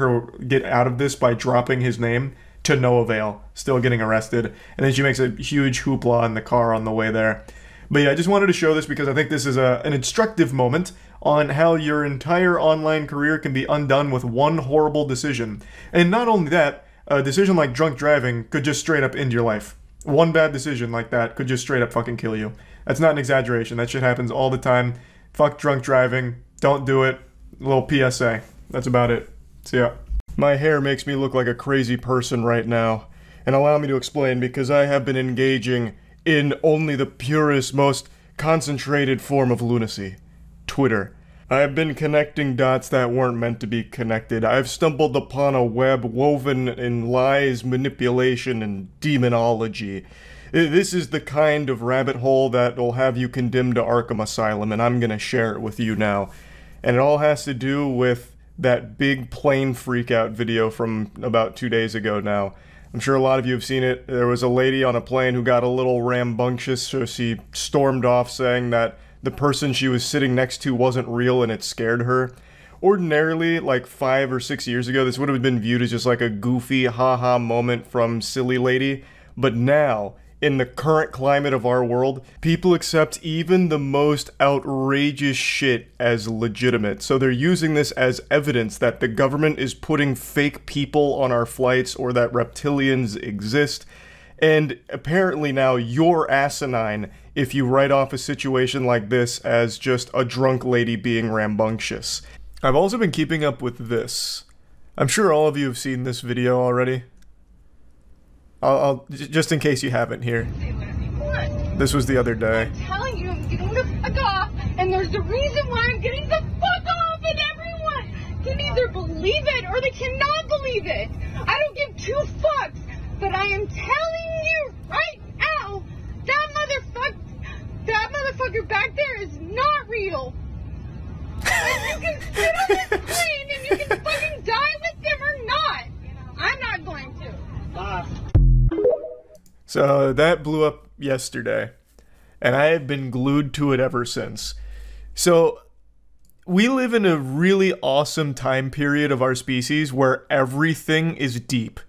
A: out of this by dropping his name, to no avail, still getting arrested. And then she makes a huge hoopla in the car on the way there. But yeah, I just wanted to show this because I think this is an instructive moment on how your entire online career can be undone with one horrible decision. And not only that, a decision like drunk driving could just straight up end your life. One bad decision like that could just straight up fucking kill you. That's not an exaggeration. That shit happens all the time. Fuck drunk driving. Don't do it. A little PSA. That's about it. See ya. My hair makes me look like a crazy person right now. And allow me to explain, because I have been engaging in only the purest, most concentrated form of lunacy. Twitter. I've been connecting dots that weren't meant to be connected. I've stumbled upon a web woven in lies, manipulation, and demonology. This is the kind of rabbit hole that will have you condemned to Arkham Asylum, and I'm gonna share it with you now. And it all has to do with that big plane freakout video from about 2 days ago now. I'm sure a lot of you have seen it. There was a lady on a plane who got a little rambunctious, so she stormed off saying that the person she was sitting next to wasn't real and it scared her. Ordinarily, like 5 or 6 years ago, this would have been viewed as just like a goofy haha moment from silly lady. But now, in the current climate of our world, people accept even the most outrageous shit as legitimate. So they're using this as evidence that the government is putting fake people on our flights or that reptilians exist. And apparently now you're asinine if you write off a situation like this as just a drunk lady being rambunctious. I've also been keeping up with this. I'm sure all of you have seen this video already. I'll just in case you haven't here. This was the other day.
G: I'm telling you, I'm getting the fuck off, and there's a reason why I'm getting the fuck off, and everyone can either believe it or they cannot believe it. I don't give two fucks, but I am telling you right now, that motherfucker back there is not real. And you can sit on this plane and you can fucking die with them or not. I'm not going to.
A: So that blew up yesterday, and I have been glued to it ever since. So we live in a really awesome time period of our species where everything is deep.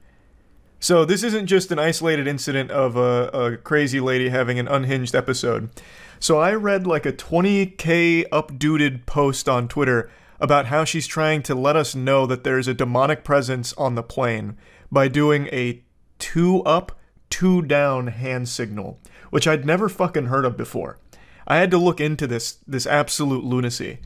A: So this isn't just an isolated incident of a crazy lady having an unhinged episode. So I read like a 20k updated post on Twitter about how she's trying to let us know that there's a demonic presence on the plane by doing a 2 up, 2 down hand signal, which I'd never fucking heard of before. I had to look into this absolute lunacy.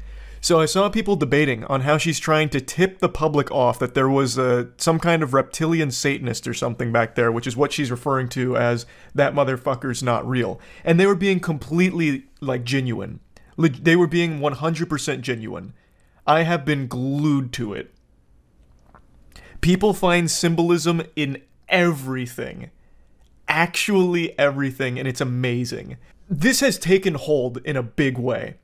A: So I saw people debating on how she's trying to tip the public off that there was some kind of reptilian Satanist or something back there, which is what she's referring to as that motherfucker's not real. And they were being completely, like, genuine. They were being 100% genuine. I have been glued to it. People find symbolism in everything. Actually everything, and it's amazing. This has taken hold in a big way.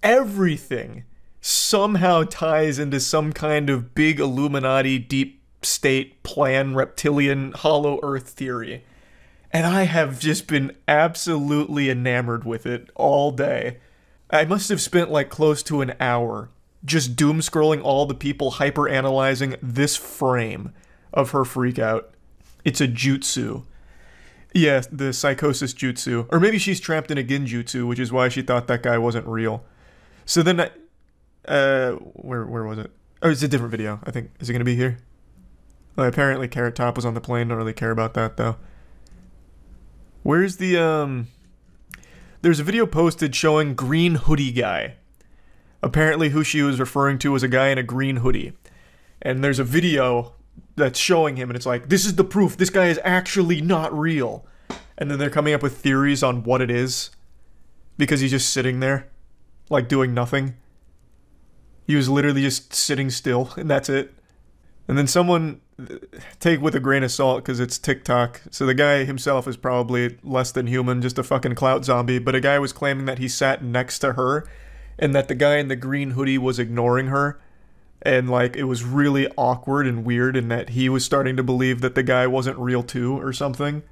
A: Everything somehow ties into some kind of big Illuminati, deep state plan, reptilian, hollow earth theory. And I have just been absolutely enamored with it all day. I must have spent like close to an hour just doom scrolling all the people hyper-analyzing this frame of her freakout. It's a jutsu. Yeah, the psychosis jutsu. Or maybe she's trapped in a genjutsu, which is why she thought that guy wasn't real. So then where was it? Oh, it's a different video, I think. Is it gonna be here? Well, apparently Carrot Top was on the plane. Don't really care about that, though. Where's the, There's a video posted showing green hoodie guy. Apparently who she was referring to was a guy in a green hoodie. And there's a video that's showing him, and it's like, this is the proof. This guy is actually not real. And then they're coming up with theories on what it is. Because he's just sitting there. Like, doing nothing. He was literally just sitting still, and that's it. And then someone, take with a grain of salt because it's TikTok, so the guy himself is probably less than human, just a fucking clout zombie, but a guy was claiming that he sat next to her and that the guy in the green hoodie was ignoring her, and like it was really awkward and weird, and that he was starting to believe that the guy wasn't real too or something.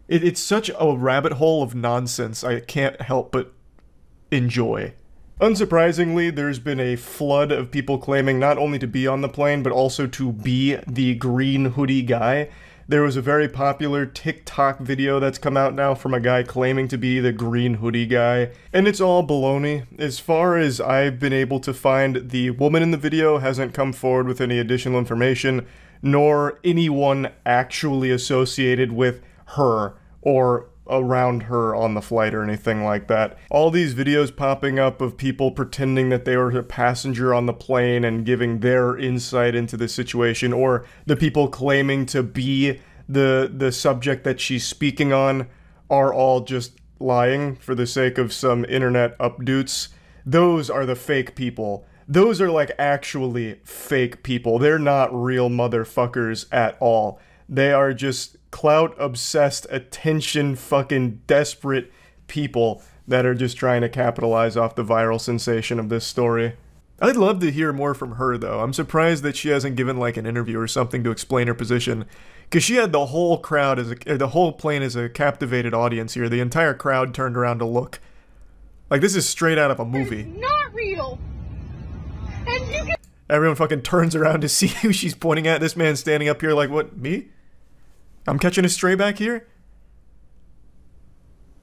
A: It's such a rabbit hole of nonsense I can't help but enjoy. Unsurprisingly, there's been a flood of people claiming not only to be on the plane, but also to be the green hoodie guy. There was a very popular TikTok video that's come out now from a guy claiming to be the green hoodie guy, and it's all baloney. As far as I've been able to find, the woman in the video hasn't come forward with any additional information, nor anyone actually associated with her or around her on the flight or anything like that. All these videos popping up of people pretending that they were a passenger on the plane and giving their insight into the situation, or the people claiming to be the subject that she's speaking on, are all just lying for the sake of some internet updoots. Those are the fake people. Those are like actually fake people. They're not real motherfuckers at all. They are just clout-obsessed, attention-fucking desperate people that are just trying to capitalize off the viral sensation of this story. I'd love to hear more from her, though. I'm surprised that she hasn't given, like, an interview or something to explain her position. Because she had the whole crowd, the whole plane as a captivated audience here. The entire crowd turned around to look. Like, this is straight out of a movie.
G: Not real. And you can...
A: Everyone fucking turns around to see who she's pointing at. This man's standing up here like, what, me? I'm catching a stray back here?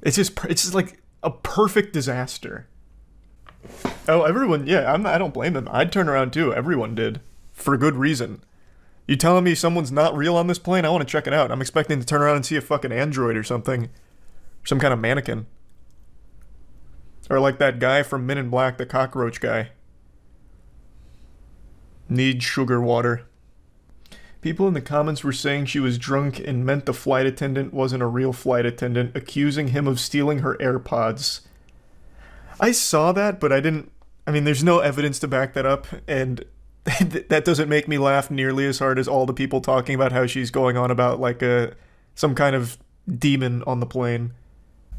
A: It's just like a perfect disaster. Oh, everyone, yeah, I don't blame him. I'd turn around too. Everyone did. For good reason. You telling me someone's not real on this plane? I want to check it out. I'm expecting to turn around and see a fucking android or something. Some kind of mannequin. Or like that guy from Men in Black, the cockroach guy. Need sugar water. People in the comments were saying she was drunk and meant the flight attendant wasn't a real flight attendant, accusing him of stealing her AirPods. I saw that, but I didn't... I mean, there's no evidence to back that up, and that doesn't make me laugh nearly as hard as all the people talking about how she's going on about, like, some kind of demon on the plane.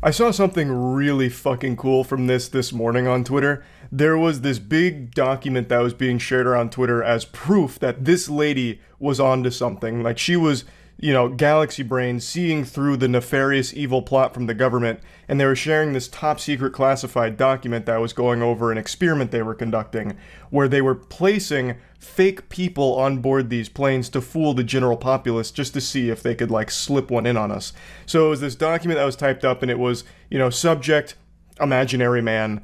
A: I saw something really fucking cool from this morning on Twitter. There was this big document that was being shared around Twitter as proof that this lady was onto something. Like, she was, you know, galaxy brain, seeing through the nefarious evil plot from the government, and they were sharing this top secret classified document that was going over an experiment they were conducting, where they were placing fake people on board these planes to fool the general populace just to see if they could, like, slip one in on us. So it was this document that was typed up, and it was, you know, subject, imaginary man,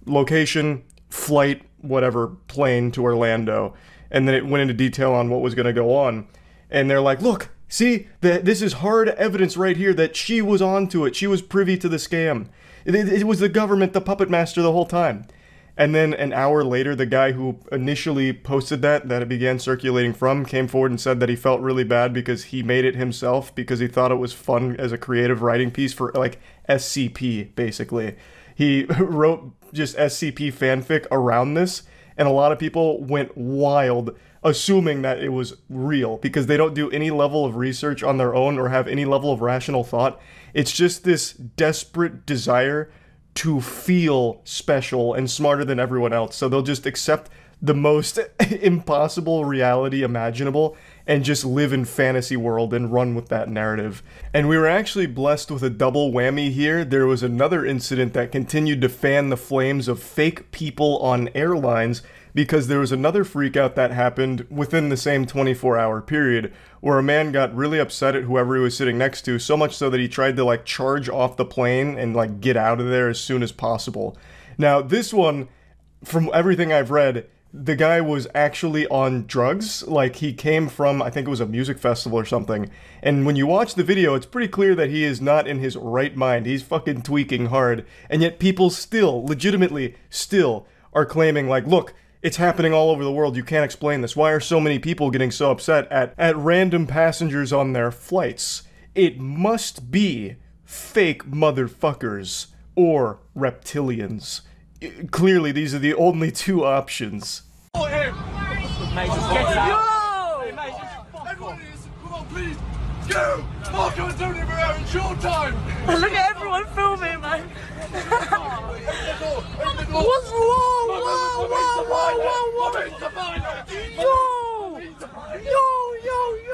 A: location, flight, whatever, plane to Orlando. And then it went into detail on what was going to go on. And they're like, look, see, this is hard evidence right here that she was onto it. She was privy to the scam. It was the government, the puppet master the whole time. And then an hour later, the guy who initially posted that it began circulating from, came forward and said that he felt really bad because he made it himself, because he thought it was fun as a creative writing piece for, like, SCP, basically. He wrote just SCP fanfic around this, and a lot of people went wild, assuming that it was real, because they don't do any level of research on their own or have any level of rational thought. It's just this desperate desire to feel special and smarter than everyone else, so they'll just accept the most impossible reality imaginable and just live in fantasy world and run with that narrative. And we were actually blessed with a double whammy here. There was another incident that continued to fan the flames of fake people on airlines, because there was another freakout that happened within the same 24-hour period, where a man got really upset at whoever he was sitting next to, so much so that he tried to, like, charge off the plane and, like, get out of there as soon as possible. Now, this one, from everything I've read, the guy was actually on drugs. Like, he came from, I think it was a music festival or something, and when you watch the video, it's pretty clear that he is not in his right mind. He's fucking tweaking hard, and yet people still, legitimately, still, are claiming, like, look, it's happening all over the world, you can't explain this. Why are so many people getting so upset at random passengers on their flights? It must be fake motherfuckers or reptilians. Clearly, these are the only two options.
G: Get You! Mark, I don't even have it's your time! Look at everyone filming, man! What's wrong? Yo!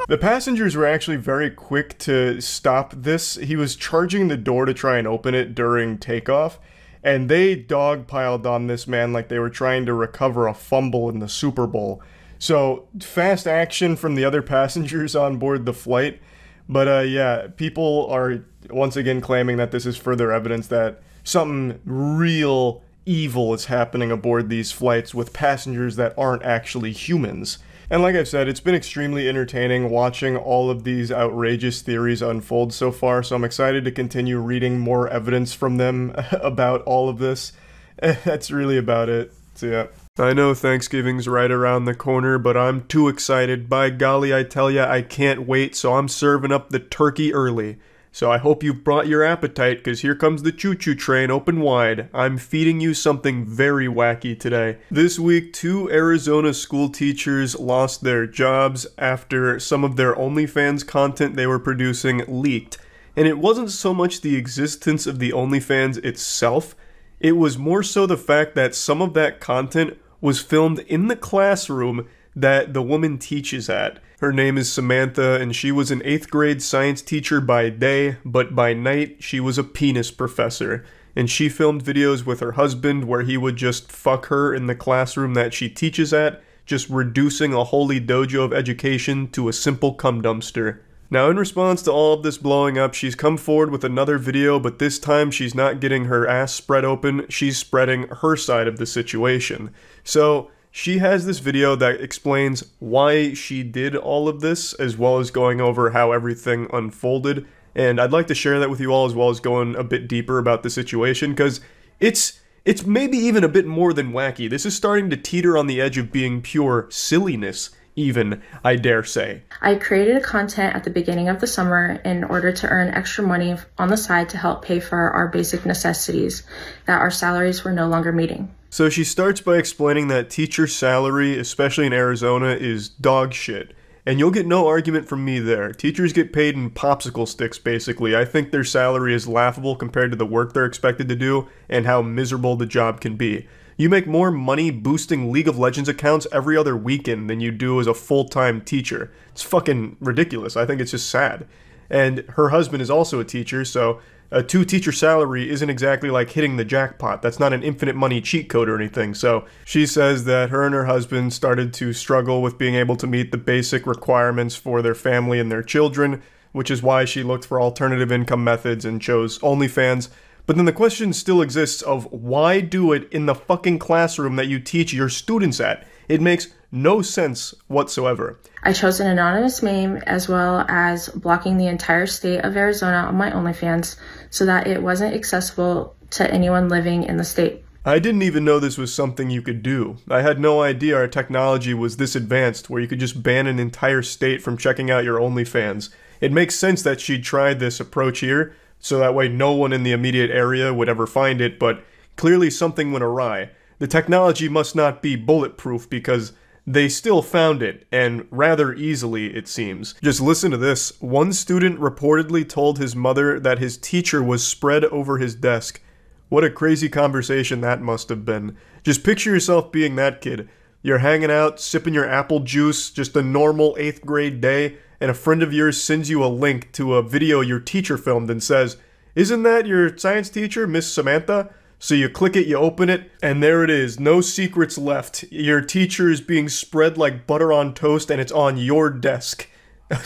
A: The passengers were actually very quick to stop this. He was charging the door to try and open it during takeoff, and they dogpiled on this man like they were trying to recover a fumble in the Super Bowl. So, fast action from the other passengers on board the flight. But yeah, people are once again claiming that this is further evidence that something real evil is happening aboard these flights with passengers that aren't actually humans. And like I've said, it's been extremely entertaining watching all of these outrageous theories unfold so far, so I'm excited to continue reading more evidence from them about all of this. That's really about it. So yeah. I know Thanksgiving's right around the corner, but I'm too excited. By golly, I tell ya, I can't wait, so I'm serving up the turkey early. So I hope you've brought your appetite, because here comes the choo-choo train open wide. I'm feeding you something very wacky today. This week, 2 Arizona school teachers lost their jobs after some of their OnlyFans content they were producing leaked. And it wasn't so much the existence of the OnlyFans itself, it was more so the fact that some of that content was filmed in the classroom that the woman teaches at. Her name is Samantha, and she was an 8th grade science teacher by day, but by night, she was a penis professor. And she filmed videos with her husband where he would just fuck her in the classroom that she teaches at, just reducing a holy dojo of education to a simple cum dumpster. Now, in response to all of this blowing up, she's come forward with another video, but this time she's not getting her ass spread open, she's spreading her side of the situation. So, she has this video that explains why she did all of this, as well as going over how everything unfolded, and I'd like to share that with you all, as well as going a bit deeper about the situation, because it's maybe even a bit more than wacky. This is starting to teeter on the edge of being pure silliness, even, I dare say.
B: I created content at the beginning of the summer in order to earn extra money on the side to help pay for our basic necessities that our salaries were no longer meeting.
A: So she starts by explaining that teacher salary, especially in Arizona, is dog shit. And you'll get no argument from me there. Teachers get paid in popsicle sticks, basically. I think their salary is laughable compared to the work they're expected to do and how miserable the job can be. You make more money boosting League of Legends accounts every other weekend than you do as a full-time teacher. It's fucking ridiculous. I think it's just sad. And her husband is also a teacher, so a 2-teacher salary isn't exactly like hitting the jackpot. That's not an infinite money cheat code or anything. So she says that her and her husband started to struggle with being able to meet the basic requirements for their family and their children, which is why she looked for alternative income methods and chose OnlyFans. But then the question still exists of why do it in the fucking classroom that you teach your students at? It makes no sense whatsoever.
B: I chose an anonymous name as well as blocking the entire state of Arizona on my OnlyFans so that it wasn't accessible to anyone living in the state.
A: I didn't even know this was something you could do. I had no idea our technology was this advanced where you could just ban an entire state from checking out your OnlyFans. It makes sense that she'd tried this approach here, so that way no one in the immediate area would ever find it, but clearly something went awry. The technology must not be bulletproof because they still found it, and rather easily, it seems. Just listen to this. One student reportedly told his mother that his teacher was spread over his desk. What a crazy conversation that must have been. Just picture yourself being that kid. You're hanging out, sipping your apple juice, just a normal 8th grade day, and a friend of yours sends you a link to a video your teacher filmed and says, "Isn't that your science teacher, Miss Samantha?" So you click it, you open it, and there it is. No secrets left. Your teacher is being spread like butter on toast, and it's on your desk.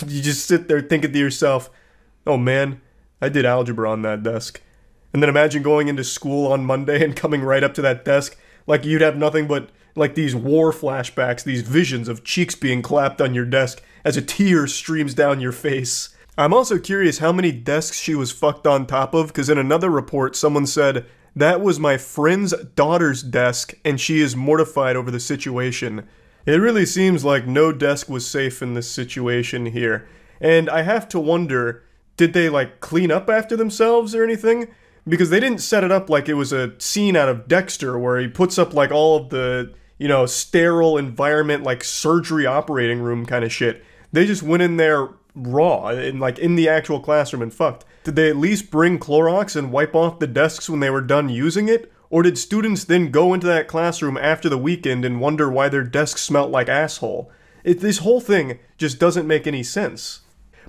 A: You just sit there thinking to yourself, oh man, I did algebra on that desk. And then imagine going into school on Monday and coming right up to that desk, like you'd have nothing but like these war flashbacks, these visions of cheeks being clapped on your desk as a tear streams down your face. I'm also curious how many desks she was fucked on top of, because in another report someone said, "That was my friend's daughter's desk, and she is mortified over the situation." It really seems like no desk was safe in this situation here. And I have to wonder, did they like clean up after themselves or anything? Because they didn't set it up like it was a scene out of Dexter where he puts up like all of the, you know, sterile environment like surgery operating room kind of shit. They just went in there raw and like in the actual classroom and fucked. Did they at least bring Clorox and wipe off the desks when they were done using it? Or did students then go into that classroom after the weekend and wonder why their desks smelt like asshole? This whole thing just doesn't make any sense.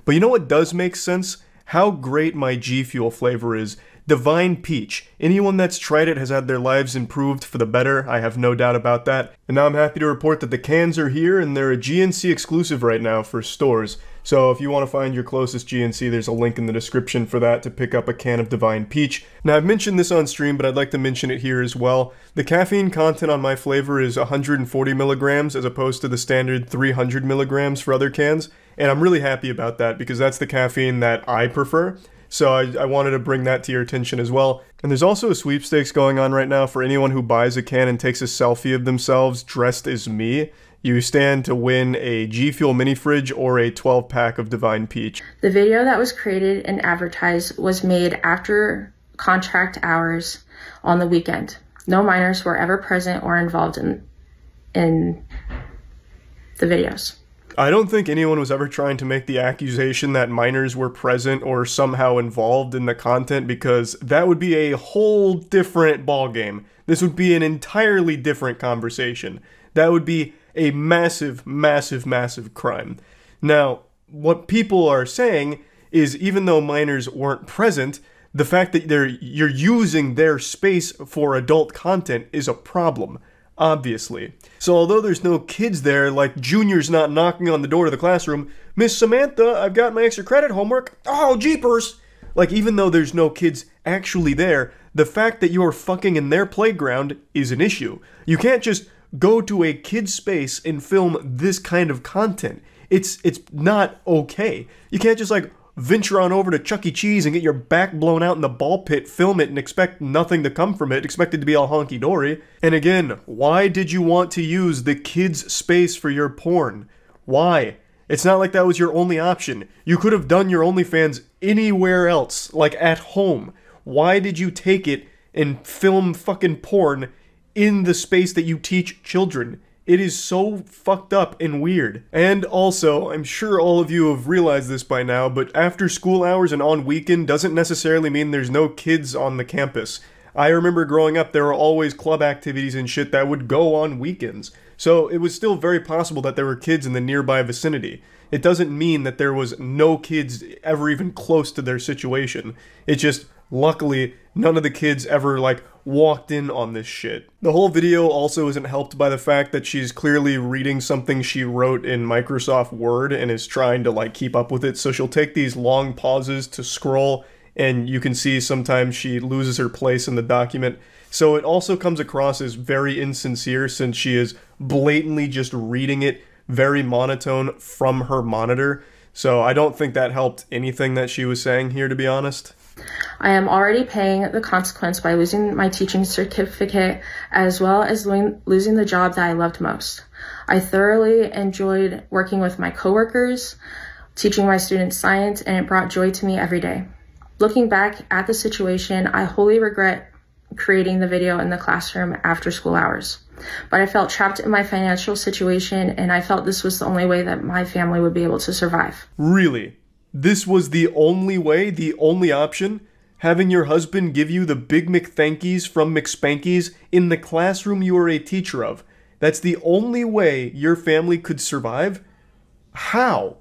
A: But you know what does make sense? How great my G Fuel flavor is. Divine Peach. Anyone that's tried it has had their lives improved for the better, I have no doubt about that. And now I'm happy to report that the cans are here and they're a GNC exclusive right now for stores. So if you want to find your closest GNC, there's a link in the description for that to pick up a can of Divine Peach. Now I've mentioned this on stream, but I'd like to mention it here as well. The caffeine content on my flavor is 140 milligrams as opposed to the standard 300 milligrams for other cans. And I'm really happy about that because that's the caffeine that I prefer. So I wanted to bring that to your attention as well. And there's also a sweepstakes going on right now for anyone who buys a can and takes a selfie of themselves dressed as me. You stand to win a G Fuel mini fridge or a 12-pack of Divine Peach.
B: The video that was created and advertised was made after contract hours on the weekend. No minors were ever present or involved in the videos.
A: I don't think anyone was ever trying to make the accusation that minors were present or somehow involved in the content, because that would be a whole different ballgame. This would be an entirely different conversation. That would be a massive, massive, massive crime. Now, what people are saying is even though minors weren't present, the fact that you're using their space for adult content is a problem. Obviously. So although there's no kids there, like juniors not knocking on the door to the classroom, Miss Samantha, I've got my extra credit homework. Oh, jeepers! Like, even though there's no kids actually there, the fact that you're fucking in their playground is an issue. You can't just go to a kid's space and film this kind of content. It's not okay. You can't just like venture on over to Chuck E. Cheese and get your back blown out in the ball pit, film it, and expect nothing to come from it, expect it to be all honky-dory. And again, why did you want to use the kids' space for your porn? Why? It's not like that was your only option. You could have done your OnlyFans anywhere else, like at home. Why did you take it and film fucking porn in the space that you teach children? It is so fucked up and weird. And also, I'm sure all of you have realized this by now, but after school hours and on weekend doesn't necessarily mean there's no kids on the campus. I remember growing up, there were always club activities and shit that would go on weekends. So it was still very possible that there were kids in the nearby vicinity. It doesn't mean that there was no kids ever even close to their situation. It just, luckily, none of the kids ever, like, walked in on this shit. The whole video also isn't helped by the fact that she's clearly reading something she wrote in Microsoft Word and is trying to, like, keep up with it. So she'll take these long pauses to scroll, and you can see sometimes she loses her place in the document. So it also comes across as very insincere since she is blatantly just reading it very monotone from her monitor. So I don't think that helped anything that she was saying here, to be honest.
B: I am already paying the consequence by losing my teaching certificate as well as losing the job that I loved most. I thoroughly enjoyed working with my coworkers, teaching my students science, and it brought joy to me every day. Looking back at the situation, I wholly regret creating the video in the classroom after school hours. But I felt trapped in my financial situation, and I felt this was the only way that my family would be able to survive.
A: Really? This was the only way, the only option? Having your husband give you the Big McThankies from McSpankies in the classroom you are a teacher of. That's the only way your family could survive? How?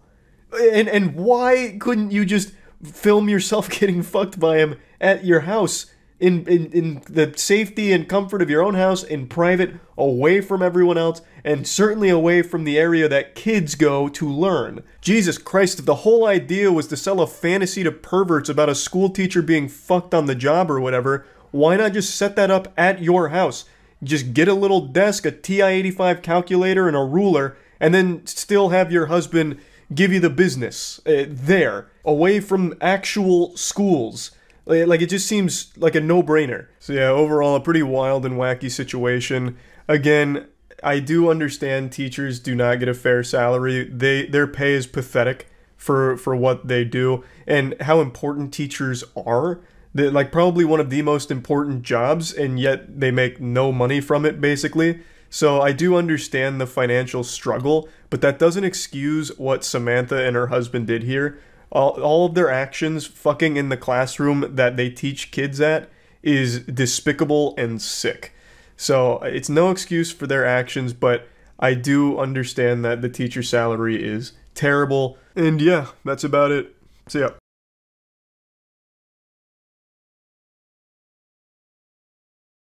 A: And why couldn't you just film yourself getting fucked by him at your house? In the safety and comfort of your own house, in private, away from everyone else, and certainly away from the area that kids go to learn. Jesus Christ, if the whole idea was to sell a fantasy to perverts about a school teacher being fucked on the job or whatever, why not just set that up at your house? Just get a little desk, a TI-85 calculator, and a ruler, and then still have your husband give you the business there, away from actual schools. Like, it just seems like a no-brainer. So yeah, overall, a pretty wild and wacky situation. Again, I do understand teachers do not get a fair salary. Their pay is pathetic for what they do, and how important teachers are. They're, like, probably one of the most important jobs, and yet they make no money from it, basically. So I do understand the financial struggle, but that doesn't excuse what Samantha and her husband did here. All of their actions, fucking in the classroom that they teach kids at, is despicable and sick. So it's no excuse for their actions, but I do understand that the teacher salary is terrible. And yeah, that's about it. See ya.